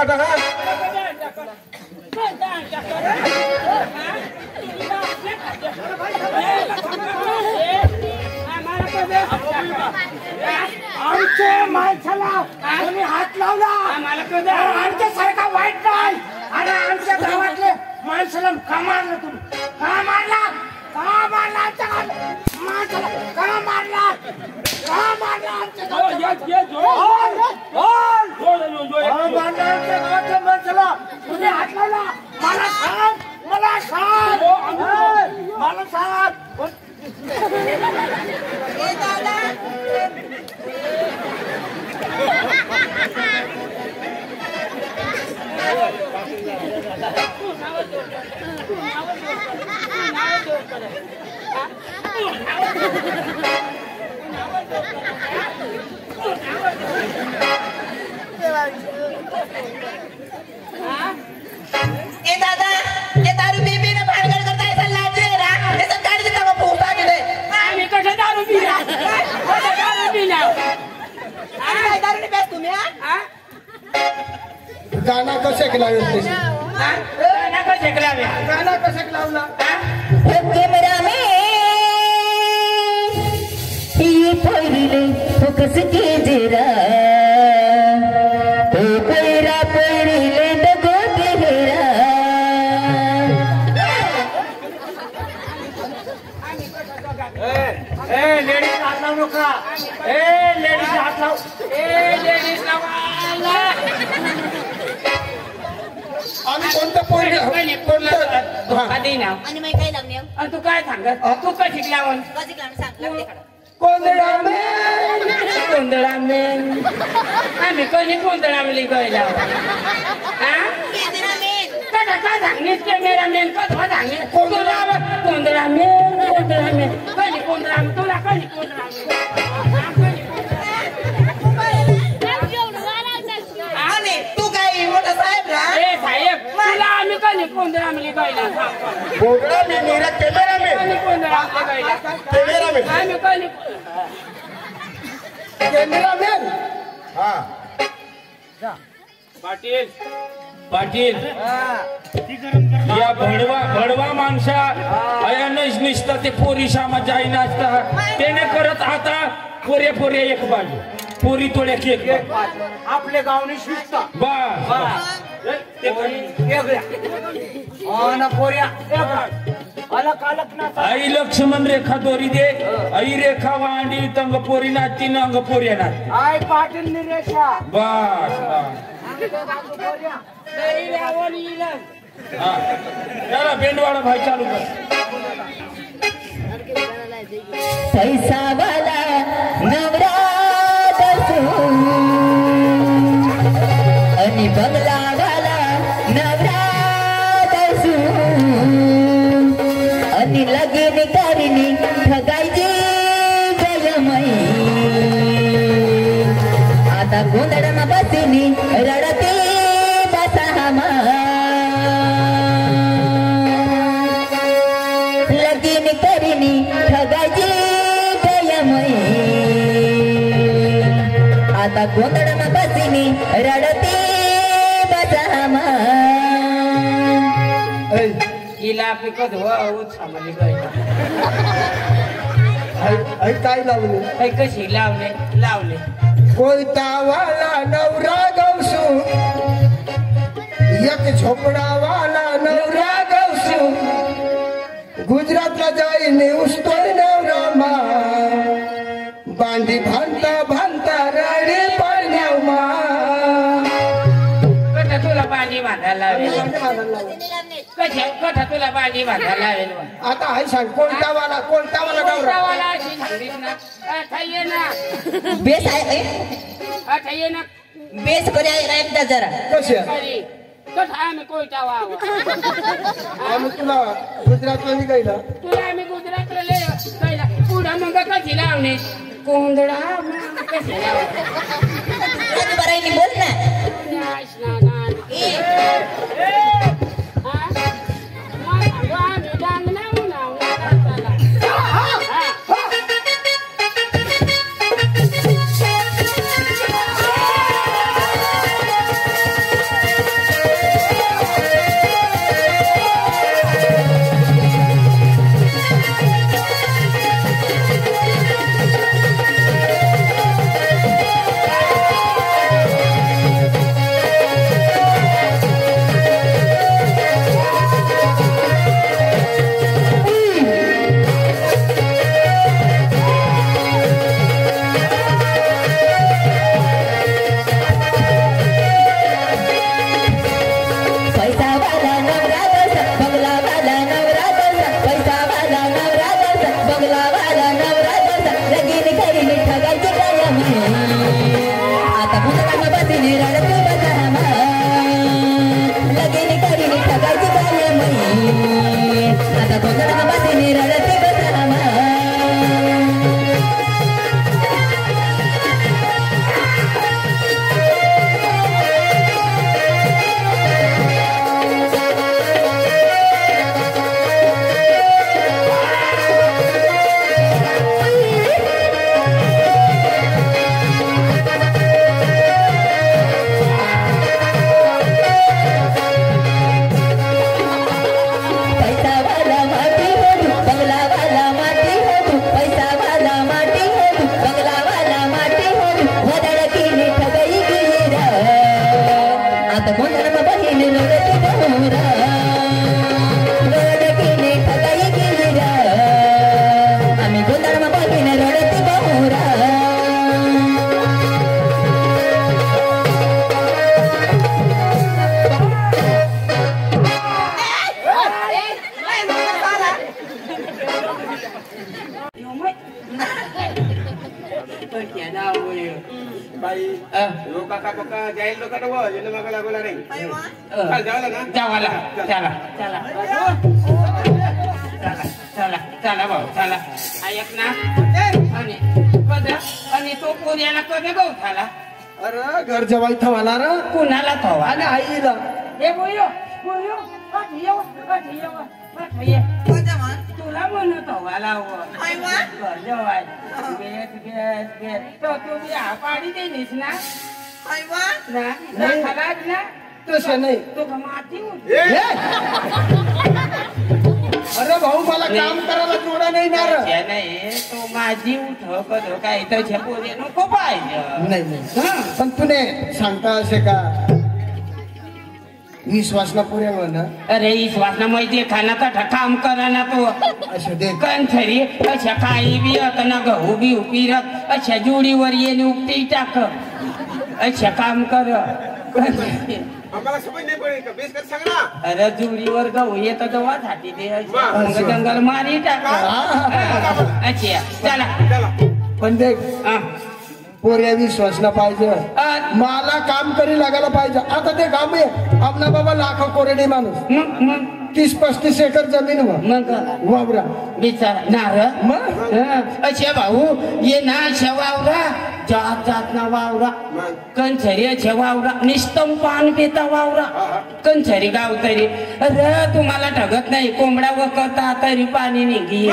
टाटा हा
आमच्या माणसाला कोणी हात लावला आमच्यासारखा वाईट नाही आणि आमच्या गावातले माणसाला का मारलं तुम्ही का मारला आमच्या माणसाला का मारला आमच्या गावातल्या माणसाला तुम्ही हात लावला मला सांग
ए दादा ये दारू पी पी ना भानगड करता ऐसा लाज रे रा ये सब गाड़ी से तवा फूटा के दे
आम्ही कसं दारू पिला कसं दारू पिला
काय दारू नाही पेस तुम्ही हा
गाणं कसं ऐकलं
गाणं कसं लावला
कॅमेरा में ये पहिले फोकस के जरा तो पैरा पहिले दगो तेरा
लेडीज हात लावू नका लेडीज हात लाव
लेडीज
आणि कोणतं पोरी
धोका दे ना
आणि मग काय लागणे
आणि तू काय सांगत तू काय शिकला म्हण
कधी काम सांग
गोंधळा मेन आम्ही कधी गोंधळा मिली गयला कसा काय सांगलीस कॅमेरा मेन कसा सांगलीस गोंधळा मेन कधी गोंधळा तुला कधी
तू काय मोठा साहेब रा
साहेब तुला आम्ही कधी गोंधळा मिली गयला
बोगड़ा में मेरा कैमरा में
कधी गोंधळा मिली गयला
कैमरा में
आम्ही कधी
कैमरा में हाँ
पाटील या भडवा माणसा अयानच निसता ते पोरी शामा जाई नाचता त्याने करत आता पोरे एक बाजू पोरी तोड्या केक
आपल्या गावने शिकता
बस आई लक्ष्मण रेखा दोरी दे आई रेखा वांडी तंग पोरी नाचती नंग पोरी नाच
आय पाटील निरेशा
बस चला बेंडवाडा भाई चालू कर
पैसा वाला नवरा आणि बंगला वाला नवरा दसू आणि लगीन करीनी ठगायची गयमई आता गोंधळमा बसीनी रडते बसामा लगीन करीनी ठगायची गयमई आता गोंधळमा बसीनी रडते बसामा
हिला पिकत थांबली गयला
आई काय लावले
कशी लावले
कोयतावाला नवरा गवसू एक झोपडावाला नवरा गवसू गुजरातला जाईने उस्तोय नवरा मा बांडी भांता रडी पाण्याव मा
कथा तुला बांधी बांधायला लावेल कथा तुला बांधी बांधायला लावेल
आता आई सांग कोणतावाला नवरा
अशी सांगलीस ना थाये ना
बेस आहे
थाये ना
बेस करे एकदा जरा
कशी
कथा आम्ही कोयता व्हावं
आम्ही तुला गुजरातला निघायला
तुला आम्ही गुजरातला गेला पुढं मग कशी लावणे कोंदडा कशी लावणे
बरायनी बोल ना बंगलावाला नवरा जसा लगीन करीन ठगायचे काय म्हणे आता पुन्हा बसीने रडत बसा लगीन करीन ठगायचे काय म्हणे आता पुन्हा बसीने रडत बसा
चला भाऊ चला ऐक ना आणि तो पुण्याला कधी गो झाला
अरे घर जवाई थवाला रे
कुणाला थवा
आणि आईला
हे बोयो बोयो तुला म्हणत हवाला घर जवाय तो तुम्ही हा पाडी देनीस ना ना
तसं नाही
तो माती
अरे भाऊ मला काम करायला जोडा नाही ना
नाही तो माझी उठ कधो काय त्याच्या पोरी नको पाहिजे
नाही पण तुने सांगता असे का विश्वास ना पुरे म्हणा
अरे विश्वास ना माहिती खाना कठा काम करा ना तो
असं दे
कंथरी अशा काही बी आता ना गहू बी उपिरत अशा जोडीवर येणे उपटी टाक अच्छा काम कर
आम्हाला समज नाही पडेल का बेस कर सांग ना
अरे जुडीवर गहू येत दवा झाटी दे जंगल मारी टाका अच्छा चला
पण देख पोऱ्या विश्वास ना पाहिजे मला काम करी लागायला पाहिजे आता ते काम आहे आपला बाबा लाखो कोरडे माणूस 30-35 एकर जमीन
मग
वावरा
बिचारा नार
मग
अच्छा भाऊ ये ना अशा वावरा जात जात ना वावरा कंछरी अशा वावरा निस्तम पान पिता वावरा कंछरी गाव तरी अरे तुम्हाला ठगत नाही कोंबडा वकता तरी पाणी निघी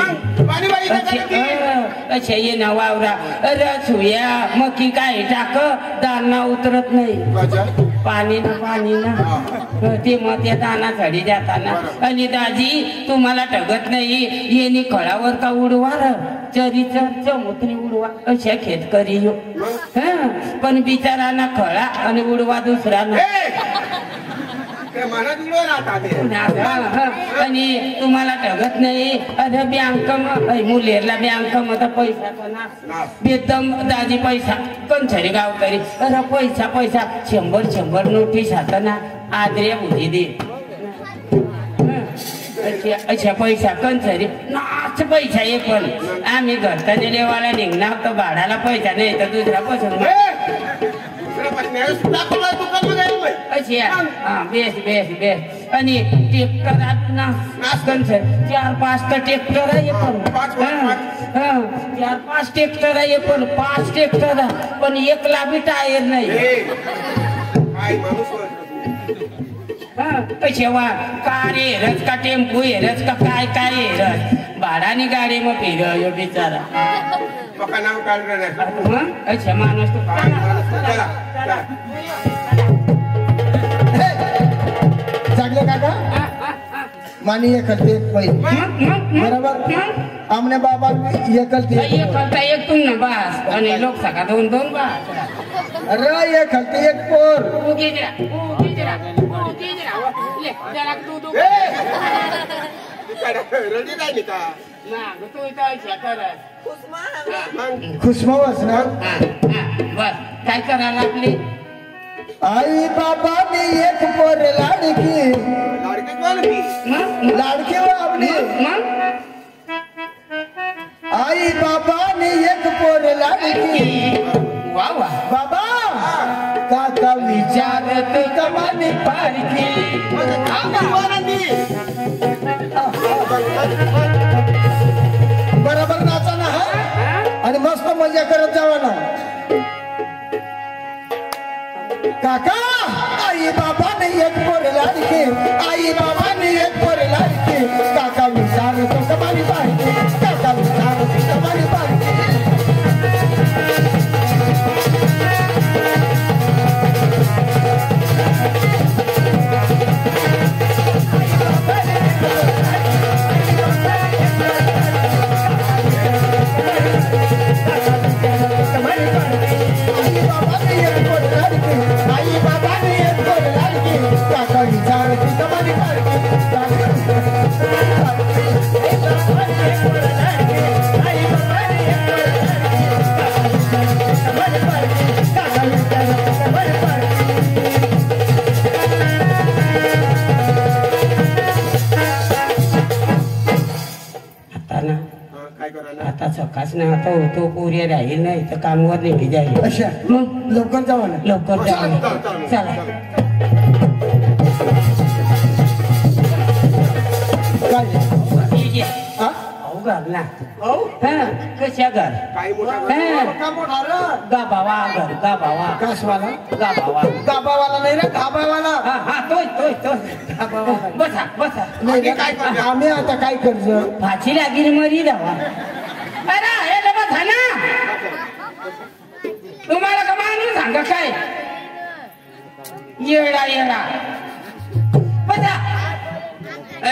अच्छा ये ना वावरा अरे सुया मकी काय टाक दाना उतरत नाही पाणी ना ते मग त्या दाना झाडी जाताना आणि दाजी तुम्हाला ठगत नाही येणी खळावर का उडवार चरीच चमुत्री उडवा अशा खेतकरी यो पण बिचाराना खळा आणि उडवा दुसरा ना आणि तुम्हाला ठगत नाही अरे बँक मुलेरला बँक मध्ये पैसा ना बेदम दाजी पैसा कंछरी गाव तरी अरे पैसा 100 नोटीस हात ना आदरे बुधी दे अच्छा पैसा कंछरी नाच पैसा ये पण आम्ही घरचा देवाला निघणार तर भाडाला पैसा नाही तर दुसरा पसंत बेस आणि ट्रॅक्टर ना 4-5 ट्रॅक्टर आहे पण 4-5 ट्रॅक्टर आहे पण 5 ट्रॅक्टर पण 1 लाभी टायर नाही पैसेवा कार हेरच का टेम्पो हेरच का काय हेरच भाडानी गाडी मग फिर बिचारा अच्छा माणूस
जागले काका मानी एकलते बरोबर आमने बाबा एकलते
एक तुम ना बास आणि लोक सका 2 बास
अरे एकलते एक पोर खुशमावस ना
बस काय करायला आपली
आई बाबा ने एक पोर लाडकी लाडकी आपली आई बाबाने एक पोर लाडकी
वा वा
बाबा काका विचारत कमानी पारखी बरोबर नाचा ना हा आणि मस्त मजा करत जावा ना काका आई बाबाने एक पोर लाडकी आई बाबाने एक पोर लाडकी काका विचारत कमानी पारखी काका विचारत कमानी पारखी
आता सकाळच ना आता होतो पोरी राहील नाही तर कामवर निघी जाईल
अच्छा
मग
लवकर जावा ना
लवकर जाऊ चला
काय हा
अहो घर ना
हो
हा कशा घर
काही मोठा
का मोठा रे
गाभावा घर गाभावा
कासवाला
गाभावा
गाबावाला नाही रे गाबावाला
हा हा तो बसा बसा
नाही रे,
काय करणार?
आम्ही आता काय करतो
फाशी लागील मरी जावा अरे हे लोक ना तुम्हाला का माणूस सांगा काय येडा येडा बसा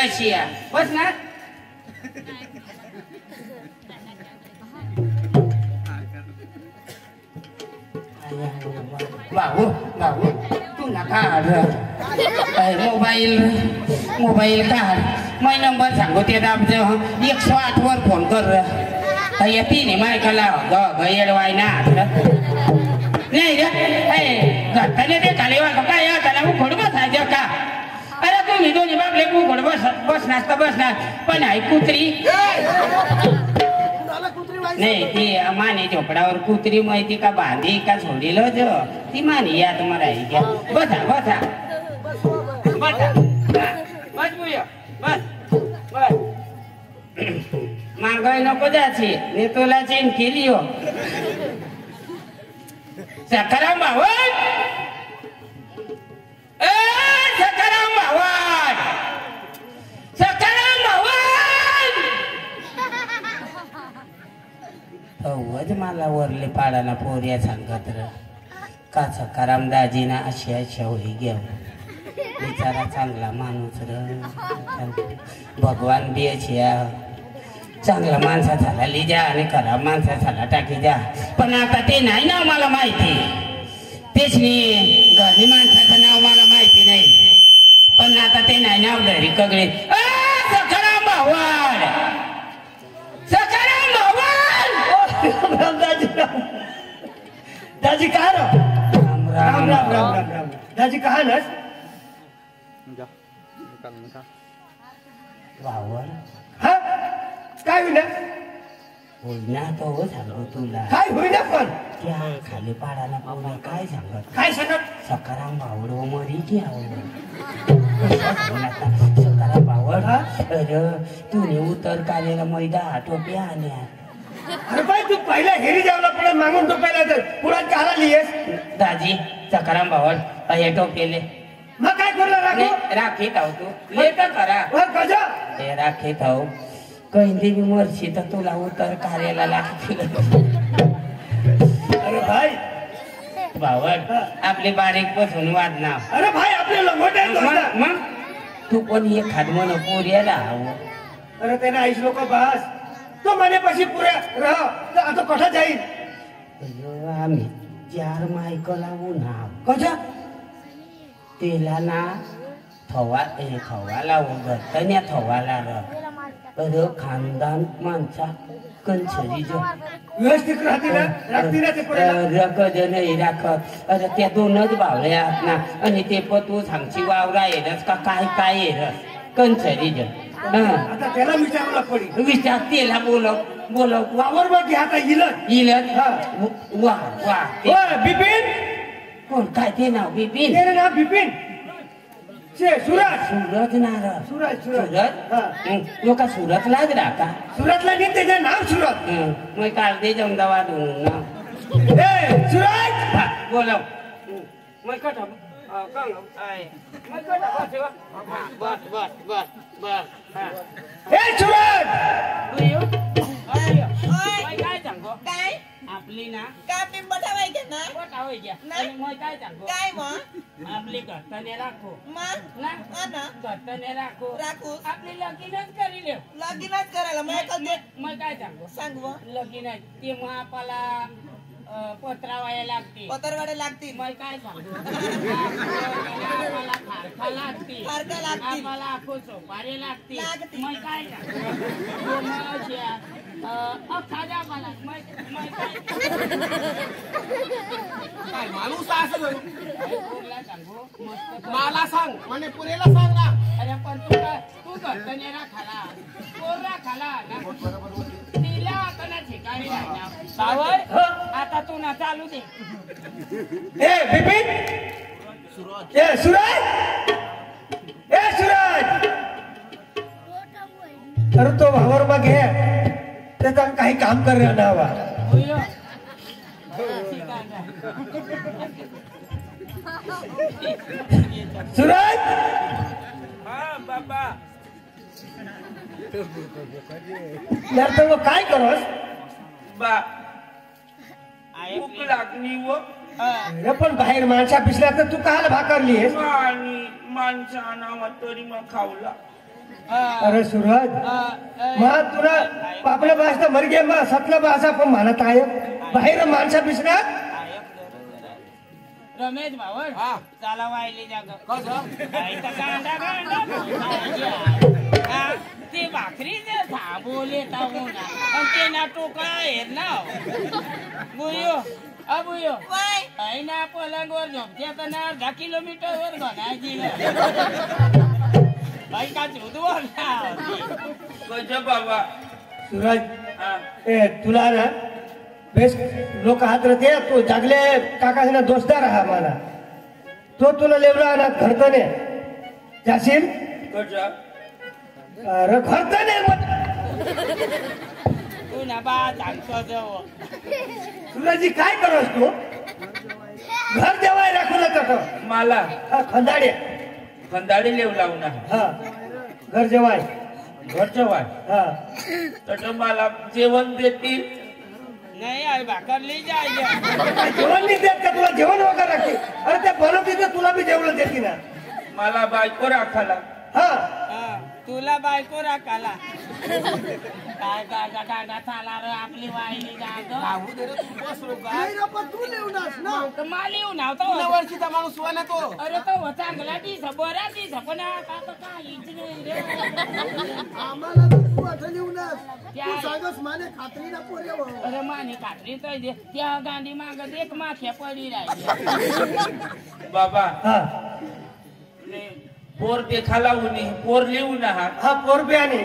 अशी या बस ना भाऊ भाऊ तू ना काढ मोबाईल काढ मै नंबर सांगू ते दाबज 108 वर फोन कर तीन मायकाला येडवाय ना नाही रे घरताने ते खाली वाटतो काय त्याला उघड बसायचं का अरे तुम्ही दोन्ही बापले उघड बसणार तर बसणार पण आहे कुत्री नाही ती माने झोपडावर कुत्री माहिती का बांधी का सोडील जो ती माने या तुम्हाला बसा बसा बसा बस बुया बस बस मागाय नको जायची मी तुला चेन केली हो सकाराम भावन सकाराम भावन सकाराम भावन अवज मला वरले पाडाला पोर्या सांगत र का सकाराम दाजीना अशी अशा होई घ्या बिचारा चांगला माणूस र भगवान बी अशी चांगला माणसा झाला लिजा आणि खराब माणसा झाला टाकी जा पण आता ते नाही ना मला माहिती तेच नाही घरी माणसाचं नाव मला माहिती नाही पण आता ते नाही नाव घरी कगळे सकाराम भावाड सकाराम भावाड
दाजी का
राम राम राम
राम दाजी कहा नस
भावाड
हा काय होईना
होईना तो सांगू तुला
काय होईना पण
त्या खाली पाडाला पाहुणा काय सांगत
काय सांगत
सकाराम भावड मरी की सकाराम भावड अरे तुने उतर कालेला मैदा टोप्या आल्या
अरे बाई तू पहिला हेरी जावला पुढे मागून टोपायला तर पुढे काला लिहिस
दाजी सकाराम भावड हे टोपेले
मग काय करला राखो
राखीत आहो तू लेट करा
कजा
हे राखीत आहो कहिंदी मी मरशी तर तुला उतर कार्याला लागतील
अरे भाई
भावड आपली बारीक पासून वाढणार
अरे भाई आपले लंगोटे
मग तू पण एक खादमन पोर्याला हवं
अरे त्याने आईस लोक बस तो मने पशी पुऱ्या रह तर आता कठा जाईल
अयो आम्ही 4 मायक लावू ना
कजा
तेला ना थवा लावून घरतन्या थवाला र खानदान माणसा कंसरी जो
व्यवस्थित राहते ना राखती ना ते पुऱ्याला
रकज नाही राखत अरे त्या दोनच भावले आहात ना आणि ते पण तू सांगची वावरा येरस का काय येरस कंसरी जो
आता त्याला विचारला पडी
विचार त्याला बोलव
वावर मग घ्या आता इलत
वा वा
बिपिन
कोण काय ते नाव बिपिन
तेरे नाव बिपिन सुरत
सुरत नार
सुरत
सुरत लोक सुरतलाच राहता
सुरतला नाही त्याचे नाव सुरत
मग काढते अहमदाबाद
सुरत
बोलव मग कट बस बस बस बस
सुरत
काय सांगो
काय
आपली ना
का मी बटावायचे ना
बटावायच्या
नाही.
मग काय सांगो
काय मग
आपली घरताने राखो
मग
ना
हा ना
घरताने राखो
राखू
आपली लगीनच करी लेव
लगीनच करायला
मग काय सांगो
सांग व
लगीन ते मग आपल्याला पत्रावाया लागते
पतरवाडे लागतील
मग काय सांगू आम्हाला खारखा लागते
खारका लागतील.
आम्हाला आखो सोपारी लागते
लागतील.
मग काय सांगू अख्खा मला मग
काय माणूस असं करू
काय सांगू मस्त
मला सांग म्हणे पुरेला सांग ना
अरे पण तू घरतने राखाला कोण राखाला ना तिला आता ठिकाणी राहिला बावळ आता तू ना चालू दे
बिपिन सुरत अरे तो भावर मग घे त्याचा काही काम कर नावा सुरत
बाबा
यार तर मग काय करोस
बा भूक लागली व
अरे पण बाहेर माणसा पिसल्या तर तू काल भाकरलीस
आणि माणसाना मग तरी मग खावला
अरे सुरत मग तुला आपल्या भाषा मर गे मग सतला भाषा पण म्हणत आहे बाहेर माणसा पिसण्यात
रमेश भावड चाला वाहिली जाग ते भाकरी बोले ते ना टोकळा आहे ना बुयो अबुयो
वाय
ना पलंगवर झोपते तर ना 10 किलोमीटर वर बनायची बाई का चुदवर
गजब बाबा
सूरज तुला ना बेस लोक हात राहते तो जागले काकाना दोस्तार हा मला तो तुला लेवला ना घरतने जाशील अरे घरतने
तू ना बा सांगतो जवळ
सूरजी काय करोस तू घर जेवाय राखू नका
मला
खंदाडे
लेव लावून
हा घर जेवाय
जेवाय
हा
तर मला जेवण देतील
नाही आहे भाकरली जाय
जेवण नाही देत का तुला जेवण वगैरे लागते अरे त्या बनवते तुला बी जेवण देते ना
मला बायको राखाला
हा
तुला बायको राखाला काय चाला रे आपली वाहिली
तू लिहूनस ना
मला येऊन नव्हता
वर्षीचा माणूस वा ना तो
अरे तो चांगला दिस बरा दिस पण आता काहीच नाही रे
आम्हाला तू आता लिहूनस तू सांगस माने खात्री ना पोरे
अरे माने खात्री तर दे त्या गांधी मागत एक माख्या पडी राहिली
बाबा
हा
पोर देखाला उनी पोर लिहून आहात
हा पोर बियाणे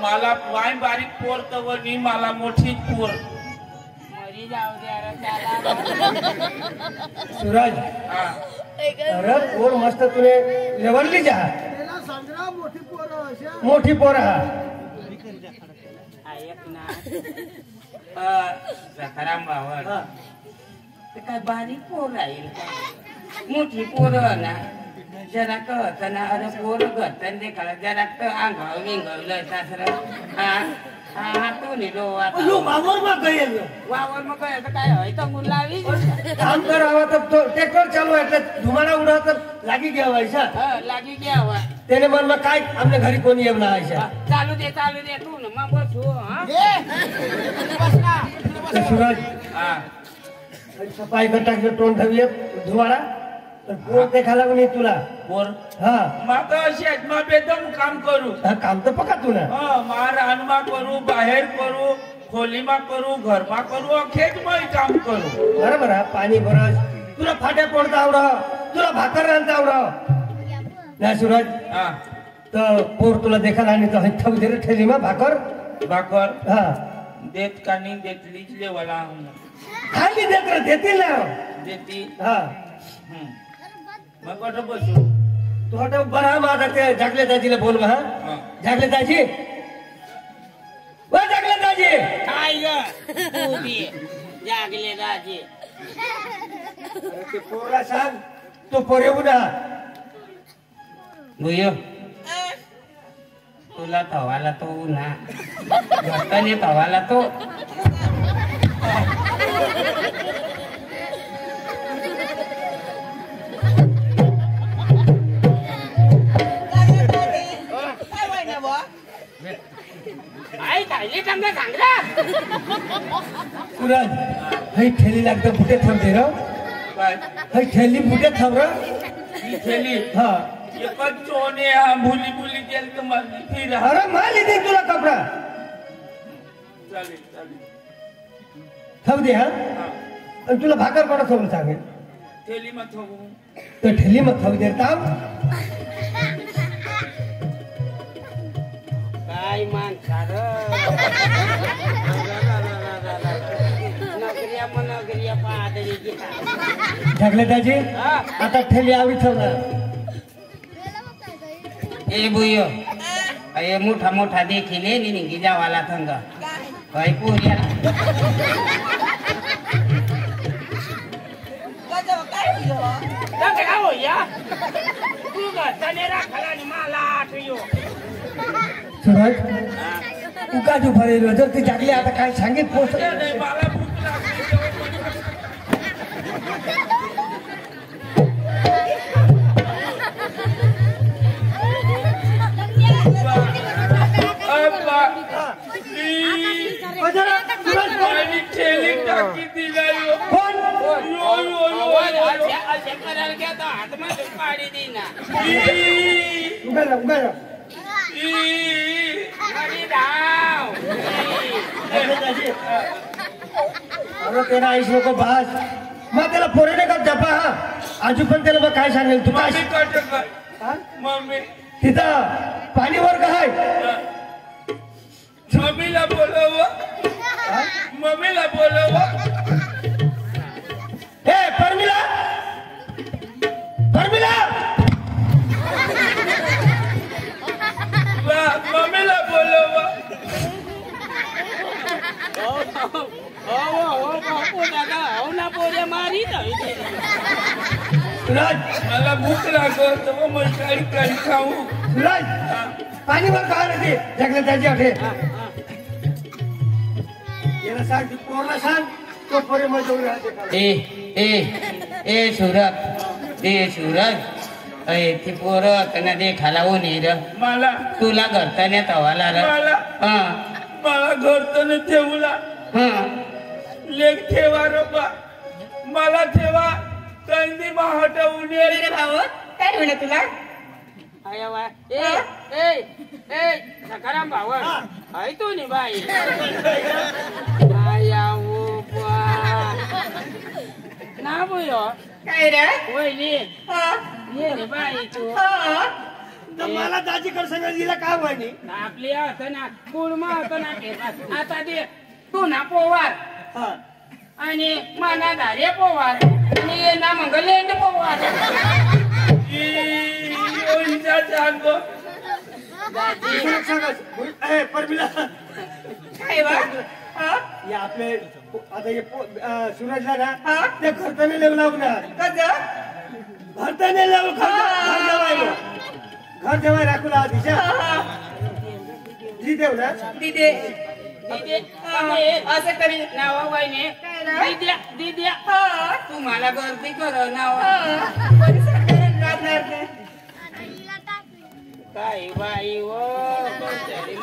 मला वाय बारीक पोर तवनी मला मोठी पोर
मरी जाऊ दे अरे
सूरज अरे पोर मस्त तुले लेवलली जा मोठी पोर हा
ऐक ना सखाराम भावड ते काय बारीक पोर राहील मोठी पोर ना जरा कळत ना अरे पोर घरतन देखा जरा अंगाव विंगवलं सासर हा तू निलो
वावर मग गयेल
वावर मग काय होय तर मुलावी
काम करावा तर ट्रॅक्टर चालू आहे धुमाडा उडा तर लागी घ्यावायचा
लागी घ्यावा
त्याने म्हणलं काय आमच्या घरी कोणी येऊ ना
चालू दे तू ना मग बसू
सूरज सफाई गटाचे तोंड ठेवले धुवाडा पोर देखाला म्हणे तुला
पोर
हा
माता अशी आत्मा बेदम काम करू
हा काम तर पका तुला
मा रानमा करू बाहेर करू खोलीमा करू घरमा करू अखेट मा काम करू
बरोबर हा पाणी भरस तुला फाट्या पडता आवड तुला भाकर रांधता आवड ना सूरज तर पोर तुला देखायला आणि तो थक दे रे ठेली मा भाकर
भाकर
हा
देत का नाही देतलीच लेवाला
खाली देत रे देतील ना
देती
हा
मग कुठं बसू
तू हट बरा माझा ते जागले दाजीला बोल हा जागले दाजी जागले दाजी
काय ग उभी जागले राजे
ते पोरला सांग तो पोर येऊ ना
भुयो तुला तवाला तो ना घरताने तवाला तो आई खायली समजा सांगला
सूरज हई ठेली लागतं कुठे थांबते र हई ठेली कुठे थांब र
थैली
हा
एकच चोने हा भुली भुली गेल तर मला फिर
अरे माल दे तुला कपडा
चालेल चालेल
थांब दे हा आणि तुला भाकर कोणा सोबत सांगेल
थैली मत हो
तर ठेली मग थांब दे थांब
काय मान सार नगरिया मन नगरिया पादरी गीता
जागले दाजी आता ठेली आवी ठेवणार
ए बुयो अये मोठा मोठा देखिले नि गिजावाला थंग भाई पुरिया काय हो या तू ग तनेरा खला नि मला आठयो
सूरज तू का जो भरेलो जर ते जागले आता काय सांगित पोस्ट
नाही मला भूक लागली थैली टाकी दिलायो
असे करायला घेतो हातमध्ये पाडी देईना
उगा
अरे धाव
अरे तेरा आईस लोक बास मग त्याला पोरेने का जपा हा आजू पण त्याला मग काय सांगेल तू काय
मम्मी कट कर मम्मी
तिथं पाणी वर काय
मम्मीला बोलव मम्मीला बोलव
हे परमिला परमिला
मम्मीला बोलव
बापू दादा हो ना पोऱ्या मारी
सूरज
मला भूक लागत मग काही खाऊ
सूरज पाणी वर काय रे जगले त्याची आठे याला सांग पोरला सांग तो पोरे मजूर राहते
ए सूरज अय ती पोरं त्यांना देखाला ओनी र
मला
तुला घरताने तवाला र
मला घरतने ठेवला लेख ठेवा रोबा मला ठेवा कंदी हटवून
रे भाऊ काय म्हणे तुला सकाराम भाऊ आहे तू नि बाई ना बोयो काय रे वहिनी ये रे बाई तू
मला दाजी कर सगळं दिला काय वाणी
आपली होतं ना कुळमा होतं ना आता दे तू ना पोवार आणि माना धारे पोवार आणि ना मंगलेंड पोवार
परमिला
काय बा
या आपले आता हे सूरजला ना ते घरताने लेव लावणार घरताने लेव घर जेवाय राखू ला दिशा जी देव ना
दिदे असं तरी नाव वाईने दिद्या तू मला गर्दी कर नाव काय बाई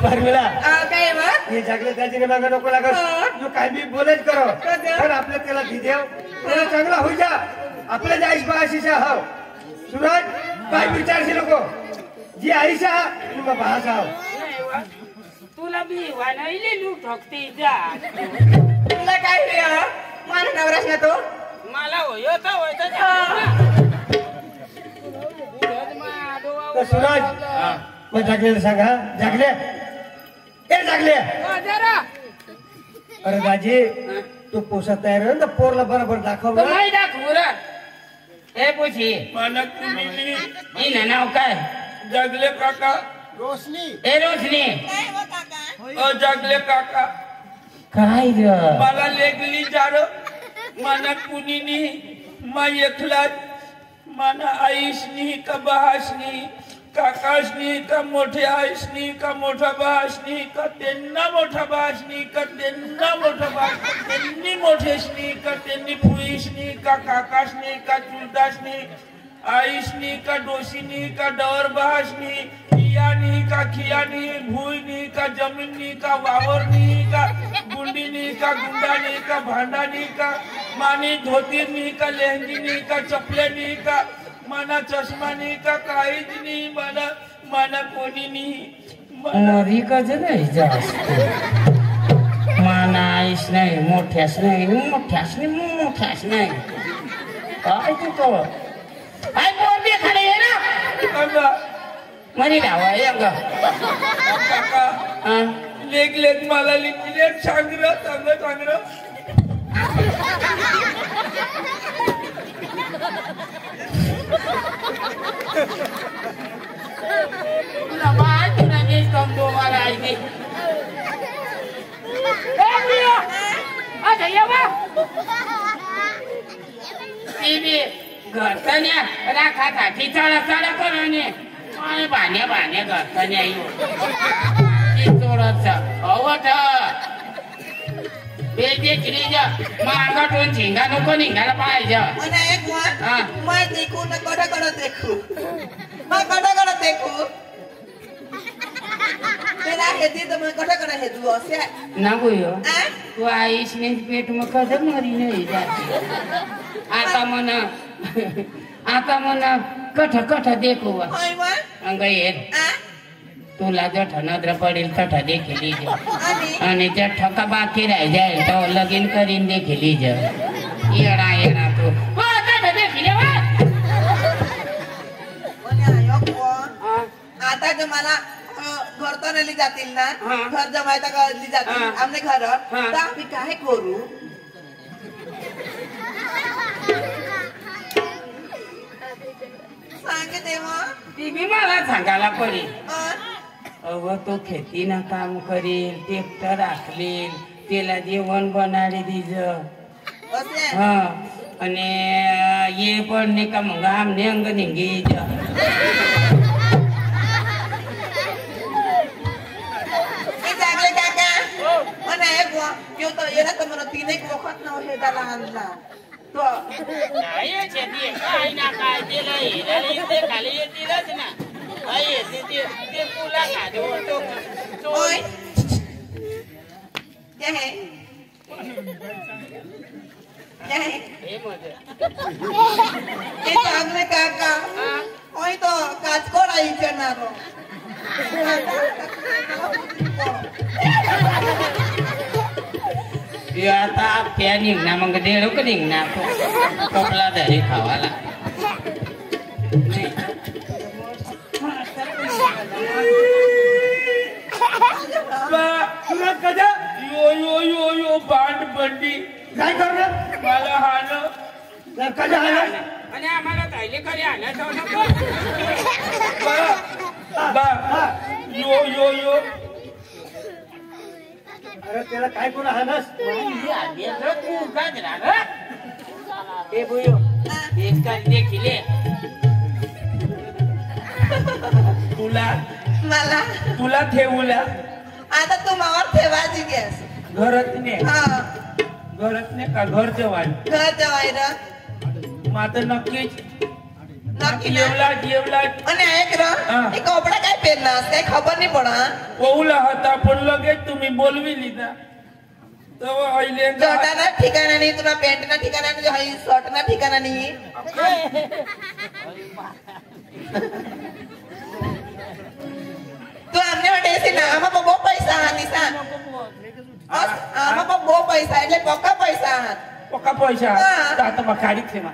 परमिला
काय बा
हे जगले त्याची मागा नको लागत तू काय बी बोलेच करो तर आपल्या त्याला दिदेव त्याला चांगला होई जा आपल्या जाईस बाशीचा हाव सूरज काय विचारशी नको जी आईशा तुला भास हाव
तुला बी वानाईले लू ठोकते जा तुला काय मला नवराश ना तो मला
सूरज मग जागलेला सांगा जागले ए जागले अरे दाजी तू पोसा तयार आहे ना पोरला बरोबर दाखव
तो नाही दाखवू रे ए पुशी
मला तुम्ही
ही नाव काय
जागले काका
रोशनी
ए रोशनी
जागले काका
काय ग
मला लेगली जार मला कुणीनी मा एकलाच मला आईशनी का बहाशनी काकाशनी का मोठ्या आईशनी का मोठा बहाशनी का त्यांना मोठा बहाशनी का त्यांना मोठा बहाश त्यांनी मोठेशनी का त्यांनी फुईशनी का काकाशनी का चुलताशनी आईशनी का डोशीनी का डवर बहाशनी खियानी का खियानी भुईनी का जमीननी का वावरनी का गुंडीनी का गुंडानी का भांडानी का मानी धोतीनी का लेहंगीनी का चपल्यानी का माना चष्मानी का काहीजनी माना माना कोणीनी
मरी कज नाही जास्त माना आईस नाही मोठ्यास नाही मोठ्यास नाही काय तू तो आई बोल दे खाली ये ना मरी लावा ये ग
काका लेग मला लिखले सांगर
तुला बाय तुला जे समजो मला आई अच्छा ये बा टीव्ही घरतन्या राखासाठी चढा करून आणि भाण्या घरतन्या येऊ थोडस अवट बेदेखली मागाटून झिंगा नको निघायला पाहिजे
मैं देखू ना कड़ा देखू मैं कड़ा देखू तेरा हेती तो मैं कड़ा हेतू असे
नको यो तू आईसने पेट मग कधी मरी नाही जाते आता म्हणा कठ देखू अंग येत तुला जठ नजर पडेल तठ देखील आणि जर ठका बाकी राही जाईल तो लगीन करीन देखील येणा तू देखील
आता जो मला घर तो नेली जातील ना घर जमायता करली जातील आमने घर तर आम्ही काय करू सांगे तेव्हा
ती मला सांगायला पडेल अव तो खेतीना काम करेल ट्रॅक्टर राखलेल त्याला जेवण बनाडे दिज हा आणि ये पण नाही का मग आमने अंग निघे
जागले काका आणि यो तो येला तर मला 3 एक वखत न हे दाला आणला तो
नाही शेती काय ना काय दिलं हिराला ते खाली येतीलच ना आई ते पुला खादो तो
ओय क्या है
हे मजे
ये जागले काका ओय तो काचकोडा इचनारो
आता त्या निघणार मग देडोक निघणार टोपला धरी खावाला
यो बांड बंडी
काय करणार
मला हाणं
कधी आलं
आणि आम्हाला कायले कधी आलं
यो
अरे त्याला काय कोण हानस
तुला ठेवला
आता तू मावर ठेवायची गॅस
घरातने का घर जवाय
घर जवाय र
माता नक्कीच
नक्की
जेवला
आणि ऐक र हे कपडा काय पेरलास काय खबर नाही पडा
पोहला होता पण लगेच तुम्ही बोलविली ना तेव्हा आईले
शर्टाना ठिकाणा नाही तुला पॅन्टना ठिकाणा नाही हाई शर्टना ठिकाणा नाही तू आमने वाटे ना आमा बो पैसा निसा आमा बो पैसा એટલે પક્કા પૈસા
आता मग काढीत ठेवा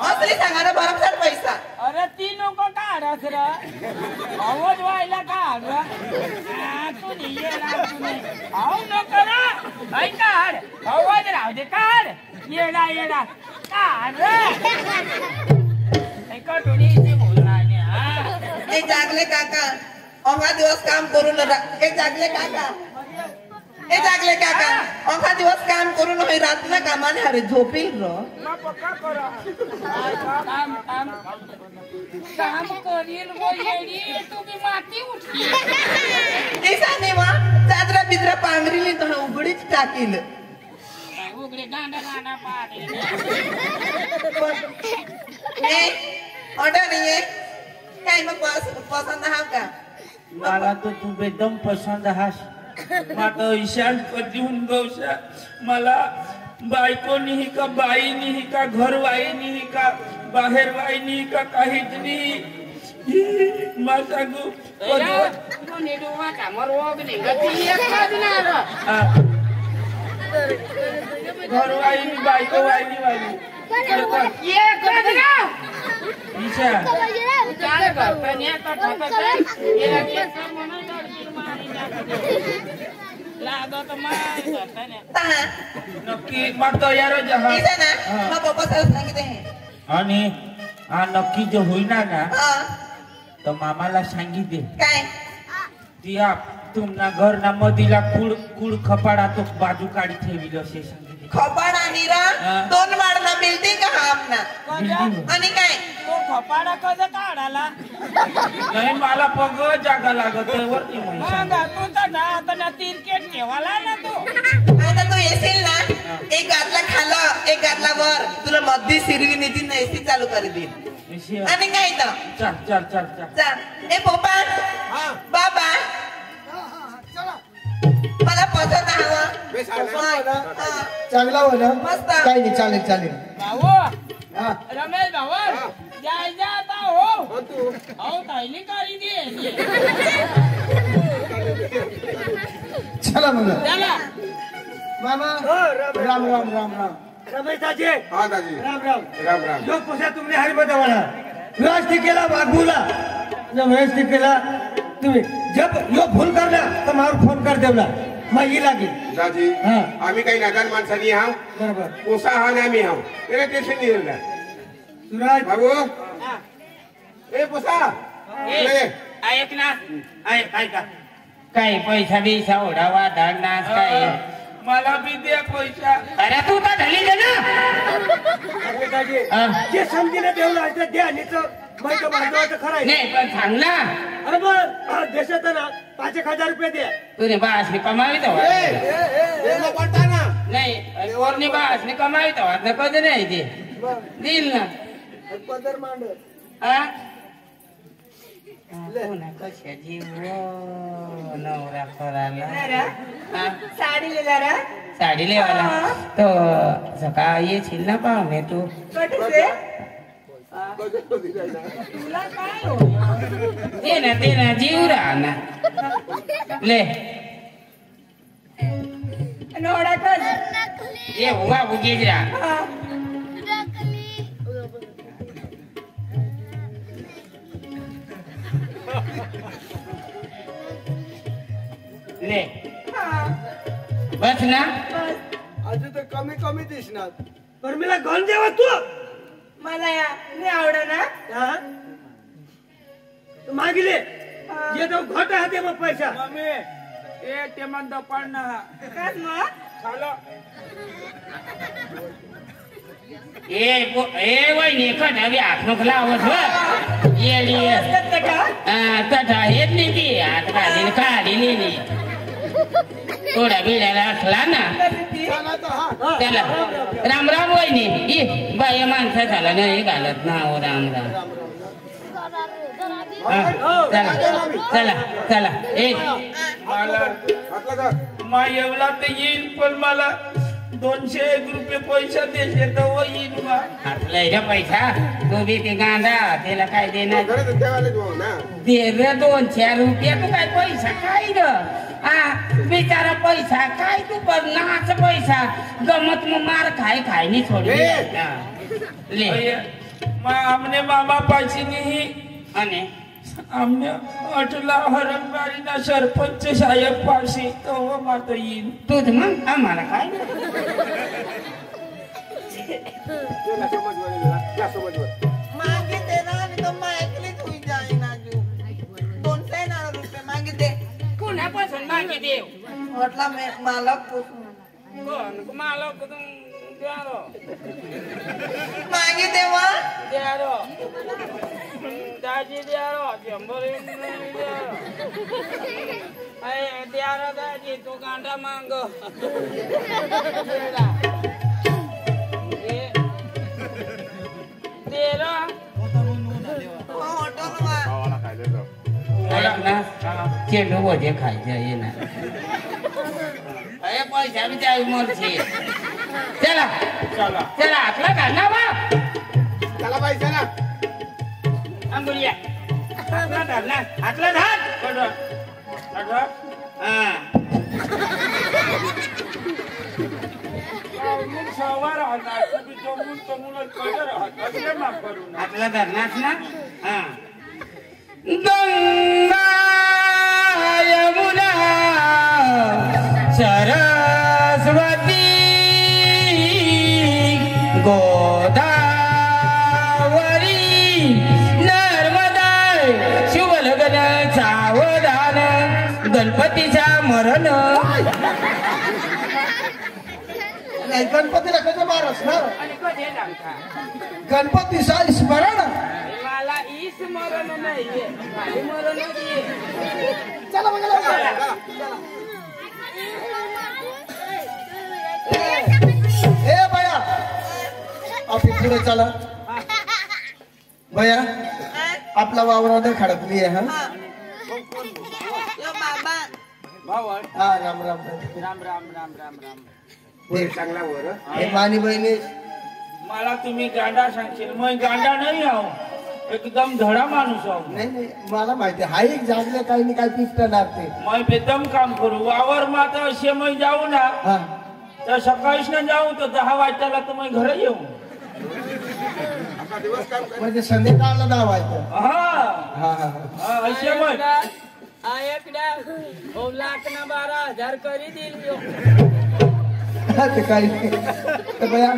असली सांगा ना बरोबर पैसा
अरे 3 लोक का काढास र आवाज व्हायला काढ तू नको ना काढ आवाज राहू दे काढ येडा येडा काढ
एक जागले काका अवघा दिवस काम करून एक जागले काका अवघा दिवस काम करून होई रात्र कामाने अरे झोपील र
काम करील वो येडी तुम्ही माती उठली
दिसाने वा चादरा बिदरा पांघरीली तर उघडीच टाकील
उघडे गांडा पाडे
ऑर्डर नाहीये काय मग पसंत हा का
मला तो तू एकदम पसंत हास माझं ईशान देऊन गौशा मला बायको नाही का बाई नाही का घरवाई नाही का बाहेर वाई नाही का काहीच नाही माझा गो घरवाई बायको वाई ईशा नक्की मारतो यार आणि हा नक्की जो होईना ना तर मामाला सांगितले
काय
ती तुमना घर ना मधीला कुड खपाडा तो बाजू काढी ठेवी असे सांगितले
खपाडा निरा 2 माळना बिल्डिंग हा आपला आणि काय
तो खपाडा कसा काढाला
नाही मला पग जागा लागत वरती
मग तू तर आता तिरकेट ठेवाला ना तू
आता तू येशील ना एक गातला खाला एक गातला वर तुला मध्य सिरवी नेती ना एसी चालू कर देईल आणि काय तर चल ए पोपा बाबा मला पसंत हवा
चांगला हो ना
मस्त
काही नाही चालेल
भाऊ रमेश भाऊ जायचं आता हो ताईली काढी दे
चला मग
चला
मामा राम राम राम राम
रमेश दाजी हाँ दाजी
राम राम
राम राम
जो पोसा तुमने हरी बतावाला व्यवस्थित केला वागूला जब व्यवस्थित केला तुम्ही जब यो भूल करला तर मार फोन कर देवला मग ही लागेल
दाजी आम्ही काही नादान माणसानी आहो
बरोबर
पोसा हा ना आम्ही आहो त्याला टेन्शन नाही येणार
सुराज
बाबू ए पोसा
ऐक ना ऐक का काय पैसा बिसा ओढावा धरणास काय
मला बी द्या पैसा
अरे तू तर ढली दे ना
जे समजीने देवला आहे द्या नाही तर माहिती बांधवायचं खरं
नाही पण सांग ना
अरे मग देशात ना 5,000 रुपये द्या
तुने बासने कमावित नाही वरने बासने कमावित कधी नाही ते देईल ना
पदर मांड
कशा जीव नवरा करायला
साडी लेला
साडी लेवाला तो सकाळ येशील ना पाहुणे तू ते ना जीव राहा ना ले ये बाबू गेज राहा ले बस ना
अजून तर कमी दिसणार पण मला गण देवा तू
मला नाही आवडना
मागिले ये तो घट हाते मग पैसा
मम्मी ए ते मन दपान ना
काय मग
चालो
ए वहिनी कधी हात नको लावत ये तथा येत नाही ती हात काढली नाही थोडा बिड्याला असला ना त्याला राम राम वहिनी बाय माणसा झाला नाही घालत ना हो राम राम चला ए
मला एवढा तर येईल पण मला 201 रुपये पैसा देते तर येईल
हातला पैसा तो बी ते गांधा त्याला काय देणार दे रे 200 रुपये तू काय पैसा काय ग बिचारा पैसा काय तू पण नाच पैसा गमत मग मार खाय नाही सोडली ले
हमने मामा पाशी नहीं
અને
અમને અટલા હરણબારીના સરપંચ સાહેબ પાસે તો માતો ઈન
તું જ મન અમારા કાય
मागे दे ना आणि तो मायकलीच होई जाई ना जो 200 रुपये मागे दे
कोणा पासून मागे देव
म्हटला मालक
कोण मालक तुम द्यारो
मागे देवा
द्यारो दाजी द्यारो शंभर द्यारो अरे द्यारो दाजी तू गांडा मांग तेरा चेंडू वजे खायचे ये ना अरे पैसा बी त्या मरছে चला चला चला आतला घाल ना बा
चला बाई चला
अंगुलिया आतला घाल ना आतला घाल हां
सवार आता तुम्ही जमूनच कळलं राहत असले माफ करू ना
आतला धरणास ना हां गंगा यमुना सरस्वती गोदावरी नर्मदा शिवलग्न सावधान गणपतीचा मरण
नाही गणपतीला कसं मारस ना
आणि कधी लागता
गणपतीचा स्मरण
मला ई स्मरण नाहीये माझी मरण नाहीये
चला बघा ए बया आपण पुढे चला बया आपला वावरावर खडकली आहे हा
यो बाबा
भावड
हा राम राम
राम राम राम राम राम
हे
चांगला वर
हे मानी बहिणी
मला तुम्ही गांडा सांगशील मग गांडा नाही आहो एकदम धडा माणूस आहो
नाही नाही मला माहिती आहे. हा एक जागले काही नाही काही पिकणार ते
मैं बेदम काम करू वावर माता असे मैं जाऊ ना
हा
तर सकाळीच ना जाऊ तर 10 वाजताला तर मैं घरी येऊ
म्हणजे संध्याकाळला दावायचं
हा
हा हा
हा, असे मग
एकदा 2,12,000 करी दिल
हा ते काही नाही तर बया